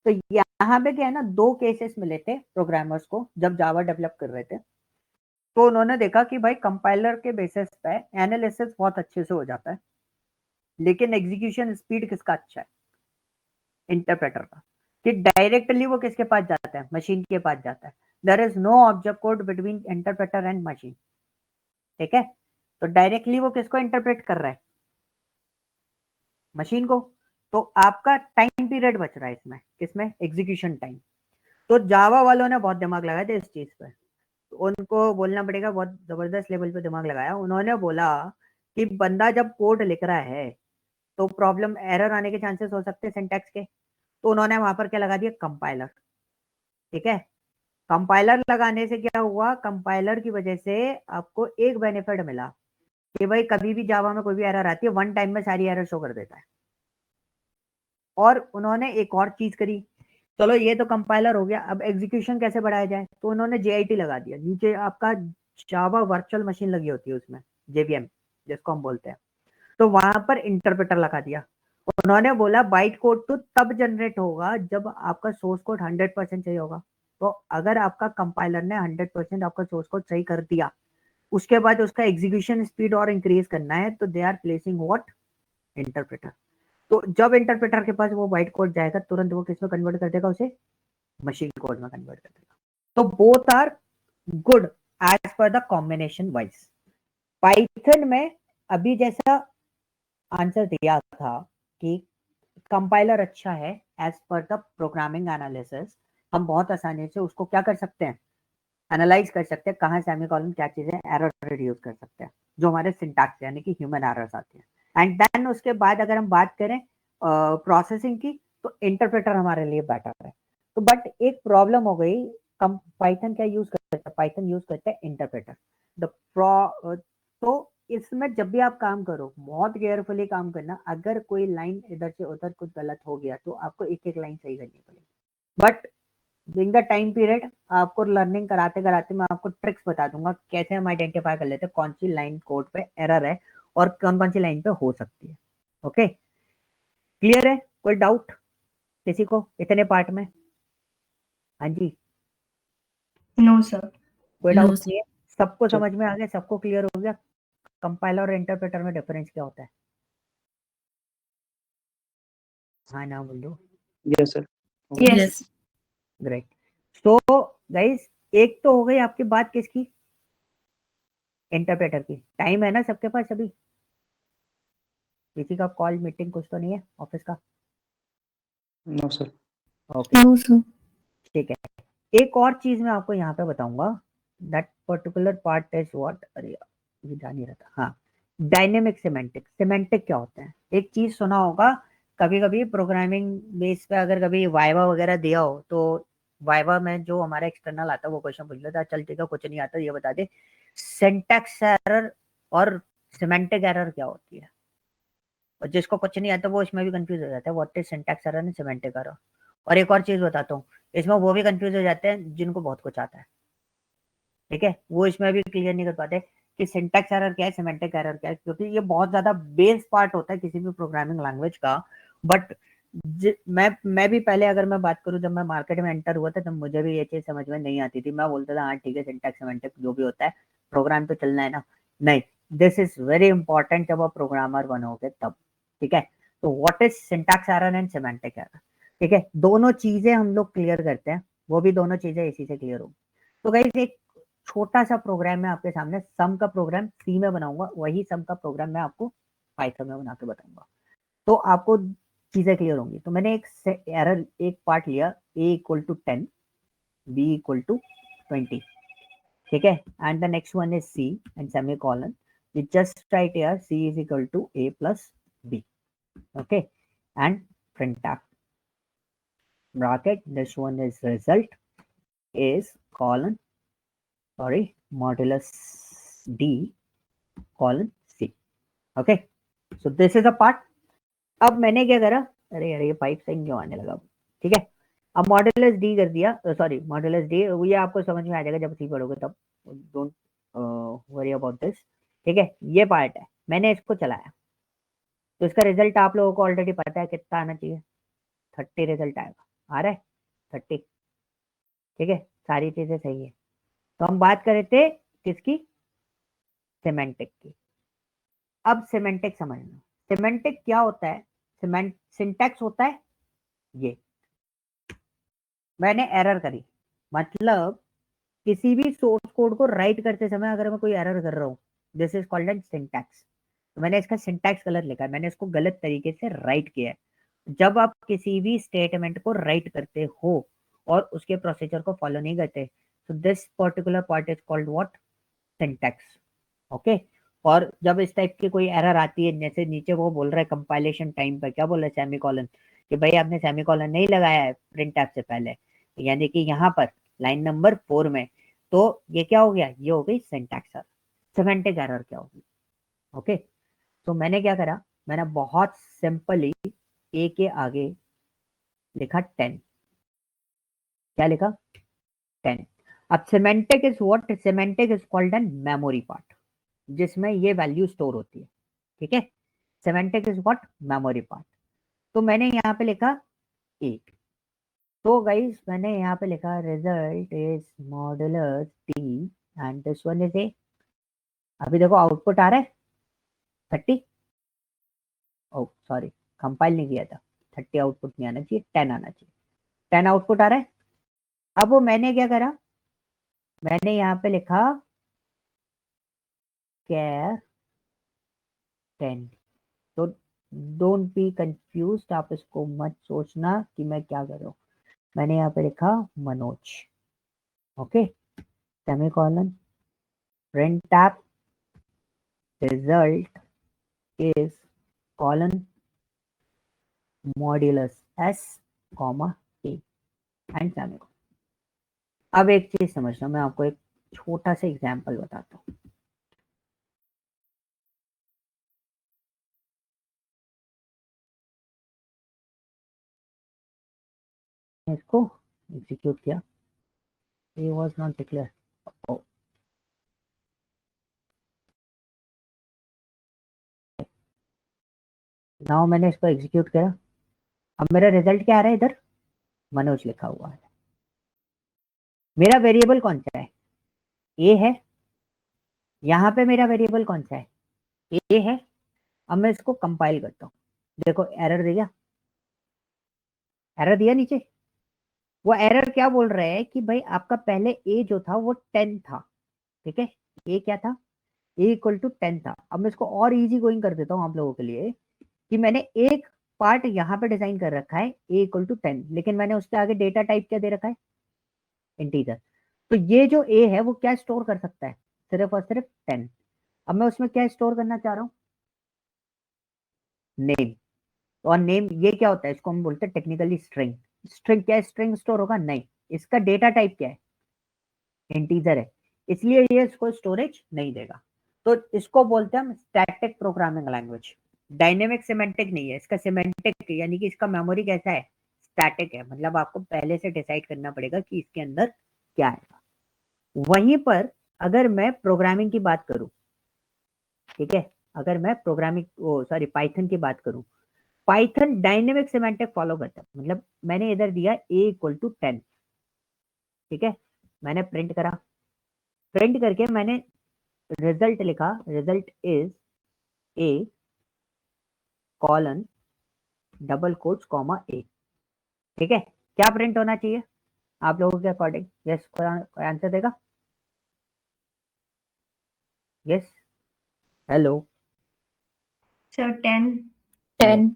तो यहाँ पे क्या है ना, 2 केसेस मिले थे प्रोग्रामर्स को जब जावा डेवलप कर रहे थे। तो उन्होंने देखा कि भाई कंपाइलर के बेसिस पे एनालिसिस बहुत अच्छे से हो जाता है, लेकिन एग्जीक्यूशन स्पीड किसका अच्छा है? इंटरप्रेटर का। कि डायरेक्टली वो किसके पास जाता है? मशीन के पास जाता है। There is no object code between interpreter and machine, ठीक है? तो डायरेक्टली वो किसको इंटरप्रेट कर रहा है? मशीन को। तो आपका टाइम पीरियड बच रहा है इसमें, किसमें? Execution time. तो जावा वालों ने बहुत दिमाग लगाया था इस चीज पे, तो उनको बोलना पड़ेगा, बहुत जबरदस्त लेवल पे दिमाग लगाया। उन्होंने बोला कि बंदा जब कोड लिख रहा है तो प्रॉब्लम, एरर आने के चांसेस हो सकते हैं सिंटैक्स के, तो उन्होंने वहां पर क्या लगा दिया? कंपाइलर, ठीक है? कंपाइलर लगाने से क्या हुआ, कंपाइलर की वजह से आपको एक बेनिफिट मिला कि भाई कभी भी जावा में कोई भी एरर आती है, वन टाइम में सारी एरर शो कर देता है। और उन्होंने एक और चीज करी, चलो ये तो कंपाइलर हो गया, अब एग्जीक्यूशन कैसे बढ़ाया जाए, तो उन्होंने JIT लगा दिया। नीचे आपका जावा वर्चुअल मशीन लगी होती है उसमें, JVM जिसको हम बोलते हैं, तो वहां पर इंटरप्रेटर लगा दिया। उन्होंने बोला बाइट कोड तो तब जनरेट होगा जब आपका सोर्स कोड 100% सही होगा। तो अगर आपका कंपाइलर ने 100% आपका सोर्स कोड सही कर दिया, उसके बाद उसका एग्जीक्यूशन स्पीड और इंक्रीज करना है, तो they are placing what, interpreter. तो जब इंटरप्रेटर के पास वो बाइट कोड जाएगा, तुरंत वो किस में कन्वर्ट कर देगा, उसे मशीन कोड में कन्वर्ट कर देगा। तो both are good as per the combination wise. Python में अभी जैसा आंसर दिया था कि कंपाइलर अच्छा है as per the programming analysis, हम बहुत आसानी से उसको क्या कर सकते हैं, एनालाइज कर सकते हैं, कहाँ सेमीकोलन क्या चीजें एरर रिड्यूस कर सकते हैं, जो हमारे सिंटैक्स यानी कि ह्यूमन एरर्स आते हैं। एंड देन उसके बाद अगर हम बात करें प्रोसेसिंग की, तो इंटरप्रेटर हमारे लिए बेटर है। तो बट एक प्रॉब्लम हो गई, पाइथन क्या यूज करता है, पाइथन यूज करता है इंटरप्रेटर। तो इसमें जब भी आप काम करो, बहुत केयरफुली काम करना, अगर कोई लाइन इधर से उधर कुछ गलत हो गया तो आपको एक एक लाइन सही करनी पड़ेगी। But during the time period आपको लर्निंग कराते कराते मैं आपको ट्रिक्स बता दूंगा कैसे हम आइडेंटिफाई कर लेते हैं कौन सी लाइन कोड पे एरर है और कौन कौन सी लाइन पे हो सकती है। ओके, क्लियर है? कोई डाउट किसी को इतने पार्ट में? हाँ जी, नो सर। कोई No, डाउट sir. नहीं है? सबको Sir. समझ में आ गया, सबको क्लियर हो गया कंपाइलर और इंटरप्रेटर में डिफरेंस क्या होता है? हाँ ना बोल दो। Yes, sir. Yes. Yes. Great. So guys, एक तो हो गई आपकी बात किसकी, इंटरप्रेटर की। टाइम है ना सबके पास अभी? किसी का कॉल मीटिंग कुछ तो नहीं है ऑफिस का? No, sir. Okay, no sir. ठीक है। एक और चीज मैं आपको यहाँ पे बताऊंगा, that particular part is what, अरे यार, ये जान नहीं रहता। हाँ, डायनेमिक सिमेंटिक। सिमेंटिक क्या होता है? एक चीज सुना होगा, कभी कभी प्रोग्रामिंग बेस पे अगर कभी वाइवा वगैरह दिया हो, तो वाइवा में जो हमारा एक्सटर्नल आता है वो क्वेश्चन पूछ लेता है, चल ठीक है कुछ नहीं आता ये बता दे, सिंटैक्स एरर और सिमेंटिक एरर क्या होती है। और जिसको कुछ नहीं आता वो इसमें भी कंफ्यूज हो जाता है, what is syntax error and semantic error. और एक और चीज बताता हूँ, इसमें वो भी कंफ्यूज हो जाते हैं जिनको बहुत कुछ आता है, ठीक है, वो इसमें भी क्लियर नहीं कर पाते कि सिंटैक्स एरर क्या है, सिमेंटिक एरर क्या है, क्योंकि ये बहुत ज्यादा बेस पार्ट होता है किसी भी प्रोग्रामिंग लैंग्वेज का। बट मैं भी पहले अगर मैं बात करूं, जब मैं मार्केट में एंटर हुआ था तब मुझे भी ये चीज समझ में नहीं आती थी। मैं बोलता था हाँ ठीक है, सिंटैक्स सिमेंटिक जो भी होता है, प्रोग्राम तो चलना है ना। नहीं, दिस इज वेरी इंपॉर्टेंट जब आप प्रोग्रामर बनोगे तब, ठीक है। तो what is syntax error and semantic error, ठीक है, दोनों चीजें हम लोग क्लियर करते हैं, वो भी दोनों चीजें इसी से क्लियर होगी। तो गाइस, एक छोटा सा प्रोग्राम है आपके सामने, सम का प्रोग्राम सी में बनाऊंगा, वही सम का प्रोग्राम मैं आपको पाइथन में बना के बताऊंगा, तो आपको चीजें क्लियर होंगी। तो मैंने एरर एक पार्ट लिया, a equal to 10, b equal to 20, ठीक है, and the next one is c and semicolon, you just write here c is equal to a plus b, okay, and printf bracket, this one is result is colon, sorry, modulus d colon c, okay, so this is a part। अब मैंने क्या करा, अरे यार ये pipe sign क्यों आने लगा, ठीक है, अब मॉडुलस डी कर दिया, सॉरी मॉडुलस डी, ये आपको समझ में आ जाएगा जब सी पढ़ोगे तब, डोंट वरी अबाउट दिस, ठीक है। ये पार्ट है, मैंने इसको चलाया तो इसका रिजल्ट आप लोगों को ऑलरेडी पता है कितना आना चाहिए, 30 रिजल्ट आएगा, आ रहा है 30, ठीक है, सारी चीजें सही है। तो हम बात कर रहे थे किसकी, सिमेंटिक की। अब सिमेंटिक समझना, सिमेंटिक क्या होता है, सिंटैक्स होता है ये, मैंने एरर करी, मतलब किसी भी सोर्स कोड को राइट करते समय अगर मैं कोई एरर कर रहा हूँ, this is called N syntax, तो मैंने इसका सिंटैक्स गलत लिखा है, मैंने इसको गलत तरीके से राइट किया है। जब आप किसी भी स्टेटमेंट को राइट करते हो और उसके प्रोसीजर को फॉलो नहीं करते, तो this particular part is called what, syntax, okay. और जब इस टाइप की कोई एरर आती है, जैसे नीचे वो बोल रहा है कंपाइलेशन टाइम पर क्या बोल रहा है, सेमीकोलन, कि भाई आपने सेमीकोलन नहीं लगाया है प्रिंटफ से पहले, यानी कि यहाँ पर लाइन नंबर 4 में। तो ये क्या हो गया, ये हो गई सिंटैक्स एरर, सिमेंटिक एरर क्या होगी। ओके, तो मैंने क्या करा, मैंने बहुत सिंपली ए के आगे लिखा 10। क्या लिखा, 10। अब semantic is what, semantic is called N memory part, जिसमें ये वैल्यू स्टोर होती है। ठीक है, semantic is what, memory part. तो मैंने यहाँ पे लिखा 8। तो गाइस मैंने यहाँ पे लिखा result is modulus T and this one is a. अभी देखो आउटपुट आ रहा है 30। ओ सॉरी, कंपाइल नहीं किया था, 30 आउटपुट नहीं आना चाहिए, 10 आना चाहिए। 10 आउटपुट आ रहा है। अब वो मैंने क्या करा, मैंने यहाँ पे लिखा कैर 10। तो डोंट बी कंफ्यूज, आप इसको मत सोचना कि मैं क्या कर रहा हूँ। मैंने यहाँ पे लिखा Manoj. Okay, semicolon, printf result is colon modulus s comma a and semicolon. अब एक चीज समझना, मैं आपको एक छोटा सा एग्जांपल बताता हूँ। इसको एग्जीक्यूट किया, ये वाज नॉट डिक्लेयर। नाउ मैंने इसको एग्जीक्यूट किया, अब मेरा रिजल्ट क्या आ रहा है, इधर मनोज लिखा हुआ है। मेरा वेरिएबल कौन सा है, ए है। यहाँ पे मेरा वेरिएबल कौन सा है, ए है। अब मैं इसको कंपाइल करता हूँ, देखो एरर दिया, एरर दिया नीचे। वो एरर क्या बोल रहा है कि भाई आपका पहले ए जो था वो 10 था। ठीक है, ए क्या था, ए इक्वल टू 10 था। अब मैं इसको और इजी गोइंग कर देता हूँ आप लोगों के लिए, कि मैंने एक पार्ट यहाँ पे डिजाइन कर रखा है ए इक्वल टू 10, लेकिन मैंने उसके आगे डेटा टाइप क्या दे रखा है, इंटीजर। तो ये जो ए है वो क्या स्टोर कर सकता है, सिर्फ और सिर्फ 10। अब मैं उसमें क्या स्टोर करना चाह रहा हूँ, नेम। और नेम ये क्या होता है, इसको हम बोलते हैं टेक्निकली स्ट्रिंग। स्ट्रिंग क्या है, स्ट्रिंग स्टोर होगा नहीं, इसका डेटा टाइप क्या है, इंटीजर है, इसलिए ये इसको स्टोरेज नहीं देगा। तो इसको बोलते हैं हम static programming language. Dynamic semantic नहीं है, इसका सिमेंटिक यानी कि इसका मेमोरी कैसा है, स्टैटिक है। मतलब आपको पहले से डिसाइड करना पड़ेगा कि इसके अंदर क्या आएगा। वहीं पर अगर मैं प्रोग्रामिंग की बात करूं, ठीक है, अगर मैं प्रोग्रामिंग पाइथन की बात करूं, पाइथन डायनेमिक सिमेंटिक फॉलो करता है। मतलब मैंने इधर दिया ए इक्वल टू 10, ठीक है, मैंने प्रिंट करा, प्रिंट करके मैंने रिजल्ट लिखा, result is a colon double quotes comma a. ठीक है, क्या प्रिंट होना चाहिए आप लोगों के अकॉर्डिंग, यस कोई आंसर देगा, यस, हेलो सर 10।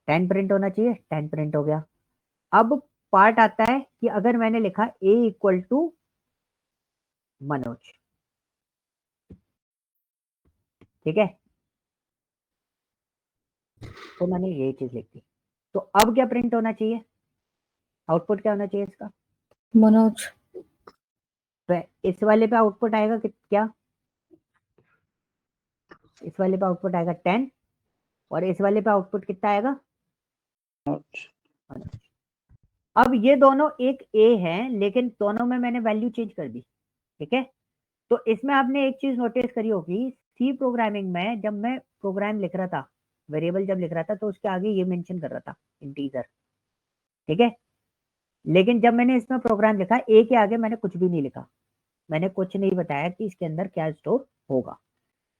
10 प्रिंट होना चाहिए, 10 प्रिंट हो गया। अब पार्ट आता है कि अगर मैंने लिखा ए इक्वल टू मनोज, ठीक है, तो मैंने ये चीज लिख दी। तो अब क्या प्रिंट होना चाहिए, आउटपुट क्या होना चाहिए इसका, मनोज। तो इस वाले पे आउटपुट आएगा क्या, इस वाले पे आउटपुट आएगा 10, और इस वाले पे आउटपुट कितना आएगा, अब ये दोनों एक ए है, लेकिन दोनों में मैंने वैल्यू चेंज कर दी। ठीक है, तो इसमें आपने एक चीज नोटिस करी होगी, सी प्रोग्रामिंग में जब मैं प्रोग्राम लिख रहा था, वेरिएबल जब लिख रहा था, तो उसके आगे ये मेंशन कर रहा था इंटीजर। ठीक है, लेकिन जब मैंने इसमें प्रोग्राम लिखा ए के आगे मैंने कुछ भी नहीं लिखा, मैंने कुछ नहीं बताया कि इसके अंदर क्या स्टोर होगा।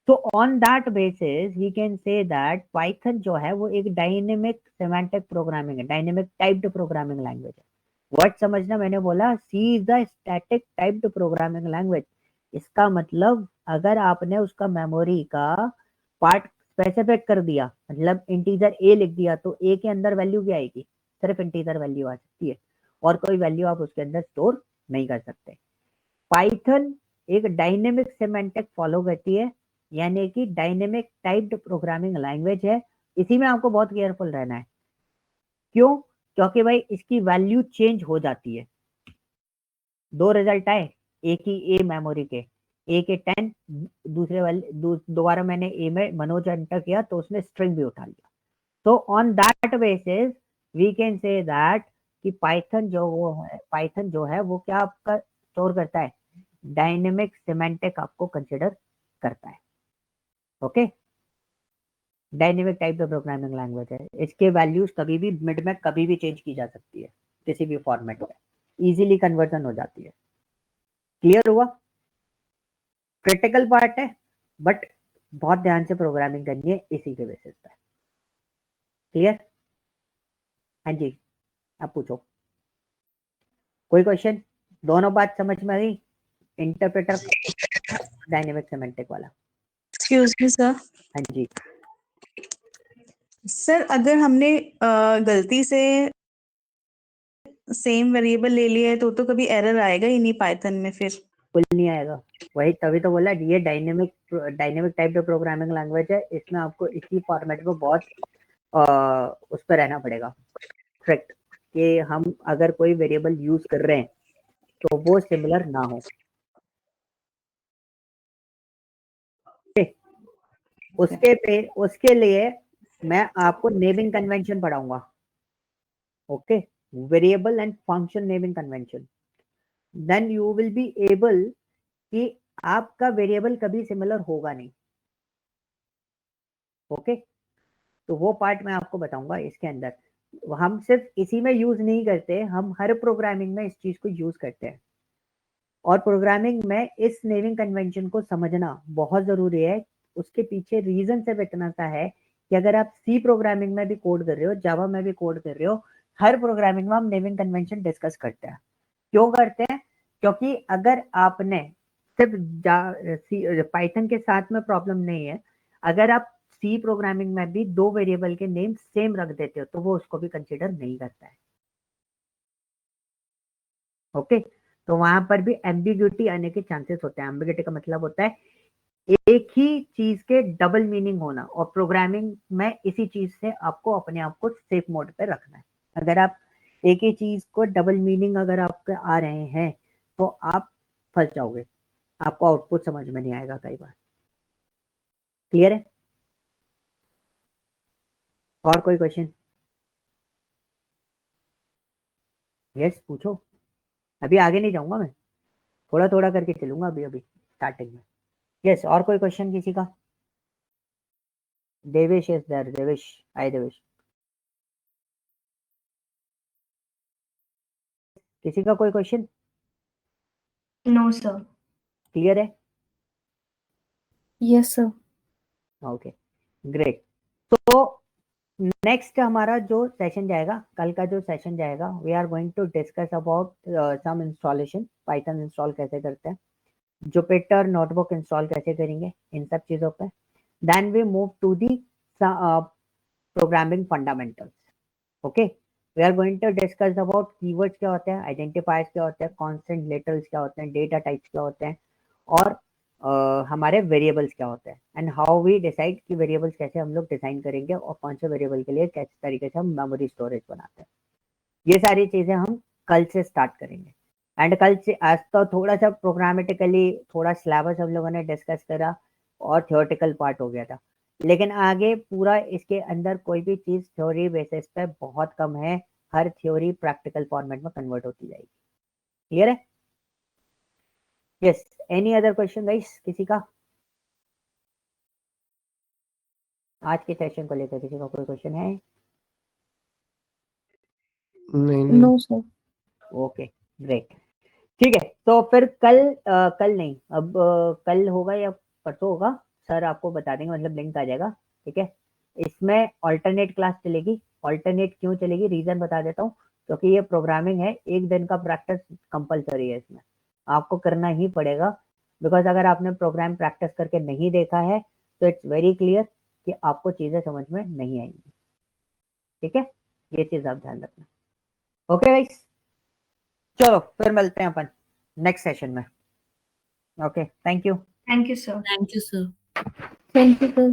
तो on that basis we can say that Python जो है वो एक डायनेमिक सिमेंटिक प्रोग्रामिंग है, डायनेमिक टाइप्ड प्रोग्रामिंग लैंग्वेज है। वर्ड समझना, मैंने बोला C is the static typed programming language. इसका मतलब अगर आपने उसका मेमोरी का पार्ट स्पेसिफिक कर दिया, मतलब इंटीजर ए लिख दिया, तो ए के अंदर वैल्यू क्या आएगी, सिर्फ इंटीजर वैल्यू आ सकती है, और कोई वैल्यू आप उसके अंदर स्टोर नहीं कर सकते। पाइथन एक डायनेमिक सिमेंटिक फॉलो करती है, यानी कि डायनेमिक टाइप्ड प्रोग्रामिंग लैंग्वेज है। इसी में आपको बहुत केयरफुल रहना है। क्यों, क्योंकि भाई इसकी वैल्यू चेंज हो जाती है। दो रिजल्ट आए, एक ही ए मेमोरी के, ए के 10, दूसरे वाले दोबारा मैंने ए में मनोज एंटर किया तो उसने स्ट्रिंग भी उठा लिया। तो on that basis we can say that कि पाइथन जो है वो क्या आपका स्टोर करता है, डायनेमिक सिमेंटिक आपको कंसिडर करता है। Okay, dynamic type of programming language है, इसके वैल्यूज कभी भी मिड में कभी भी चेंज की जा सकती है, किसी भी फॉर्मेट में इजीली कन्वर्जन हो जाती है। क्लियर हुआ? क्रिटिकल पार्ट है बट बहुत ध्यान से प्रोग्रामिंग करनी है इसी के बेसिस पे। क्लियर? हाँ जी, आप पूछो कोई क्वेश्चन। दोनों बात समझ में आई, इंटरप्रेटर डायनेमिक सिमेंटिक वाला। Excuse me sir. हाँ जी सर अगर हमने गलती से सेम वेरिएबल ले लिया है तो कभी एरर आएगा ही नहीं पाइथन में फिर? कुल नहीं आएगा, वही तभी तो बोला ये dynamic type of programming language है, इसमें आपको इसी फॉर्मेट में बहुत उस पर रहना पड़ेगा स्ट्रिक्ट कि हम अगर कोई वेरिएबल यूज कर रहे हैं तो वो सिमिलर ना हो। उसके लिए मैं आपको नेमिंग कन्वेंशन पढ़ाऊंगा। Okay, variable and function naming convention, then you will be able कि आपका वेरिएबल कभी सिमिलर होगा नहीं। ओके, तो वो पार्ट मैं आपको बताऊंगा इसके अंदर। हम सिर्फ इसी में यूज नहीं करते, हम हर प्रोग्रामिंग में इस चीज को यूज करते हैं। और प्रोग्रामिंग में इस नेमिंग कन्वेंशन को समझना बहुत जरूरी है। उसके पीछे रीजन सिर्फ इतना सा है कि अगर आप सी प्रोग्रामिंग में भी कोड कर रहे हो, जावा में भी कोड कर रहे हो, हर प्रोग्रामिंग में हम नेमिंग कन्वेंशन डिस्कस करते हैं। क्यों करते हैं? क्योंकि अगर आपने सिर्फ पाइथन के साथ में प्रॉब्लम नहीं है, अगर आप सी प्रोग्रामिंग में भी दो वेरिएबल के नेम सेम रख देते हो तो वो उसको भी कंसिडर नहीं करता है। ओके, तो वहां पर भी एम्बिग्यूटी आने के चांसेस होते हैं। एम्बिग्यूटी का मतलब होता है एक ही चीज के डबल मीनिंग होना, और प्रोग्रामिंग में इसी चीज से आपको अपने आप को सेफ मोड पे रखना है। अगर आप एक ही चीज को डबल मीनिंग अगर आपके आ रहे हैं तो आप फंस जाओगे, आपको आउटपुट समझ में नहीं आएगा कई बार। क्लियर है? और कोई क्वेश्चन? यस पूछो, अभी आगे नहीं जाऊंगा मैं, थोड़ा थोड़ा करके चलूंगा अभी स्टार्टिंग में। यस, और कोई क्वेश्चन किसी का? Devesh is there, Devesh, hi Devesh. किसी का कोई क्वेश्चन? No sir. क्लियर है? Yes, sir. Okay great. तो नेक्स्ट हमारा जो सेशन जाएगा, कल का जो सेशन जाएगा, we are going to discuss about some installation, Python install कैसे करते हैं, जुपिटर नोटबुक इंस्टॉल कैसे करेंगे, इन सब चीजों पे। Then we move to the programming fundamentals. Okay, we are going to discuss about keywords क्या होते हैं, आइडेंटिफायर्स क्या होते हैं, कॉन्स्टेंट लेटर्स क्या होते हैं, डेटा टाइप्स क्या होते हैं, और हमारे वेरिएबल्स क्या होते हैं, एंड हाउ वी डिसाइड कि वेरिएबल्स कैसे हम लोग डिजाइन करेंगे और कौन से वेरिएबल के लिए किस तरीके से हम मेमोरी स्टोरेज बनाते हैं। ये सारी चीजें हम कल से स्टार्ट करेंगे। एंड कल से आज तो थोड़ा सा प्रोग्रामेटिकली थोड़ा सिलेबस हम लोगों ने डिस्कस करा और थियोरेटिकल पार्ट हो गया था, लेकिन आगे पूरा इसके अंदर कोई भी चीज थ्योरी बेसिस पे बहुत कम है, हर थ्योरी प्रैक्टिकल फॉर्मेट में कन्वर्ट होती जाएगी। क्लियर है? Yes, any other question guys किसी का? आज के सेशन को लेकर किसी का कोई क्वेश्चन है? नहीं No, sir. ओके ग्रेट, ठीक है। तो फिर कल नहीं, अब कल होगा या परसों होगा, सर आपको बता देंगे, मतलब लिंक आ जाएगा। ठीक है, इसमें ऑल्टरनेट क्लास चलेगी। ऑल्टरनेट क्यों चलेगी, रीजन बता देता हूँ, क्योंकि ये प्रोग्रामिंग है, एक दिन का प्रैक्टिस कंपलसरी है, इसमें आपको करना ही पड़ेगा। बिकॉज अगर आपने प्रोग्राम प्रैक्टिस करके नहीं देखा है तो इट्स वेरी क्लियर कि आपको चीजें समझ में नहीं आएंगी। ठीक है, ये चीज आप ध्यान रखना। ओके गाइस, चलो फिर मिलते हैं अपन नेक्स्ट सेशन में। Okay, thank you. Thank you sir. Thank you, sir. Thank you, sir.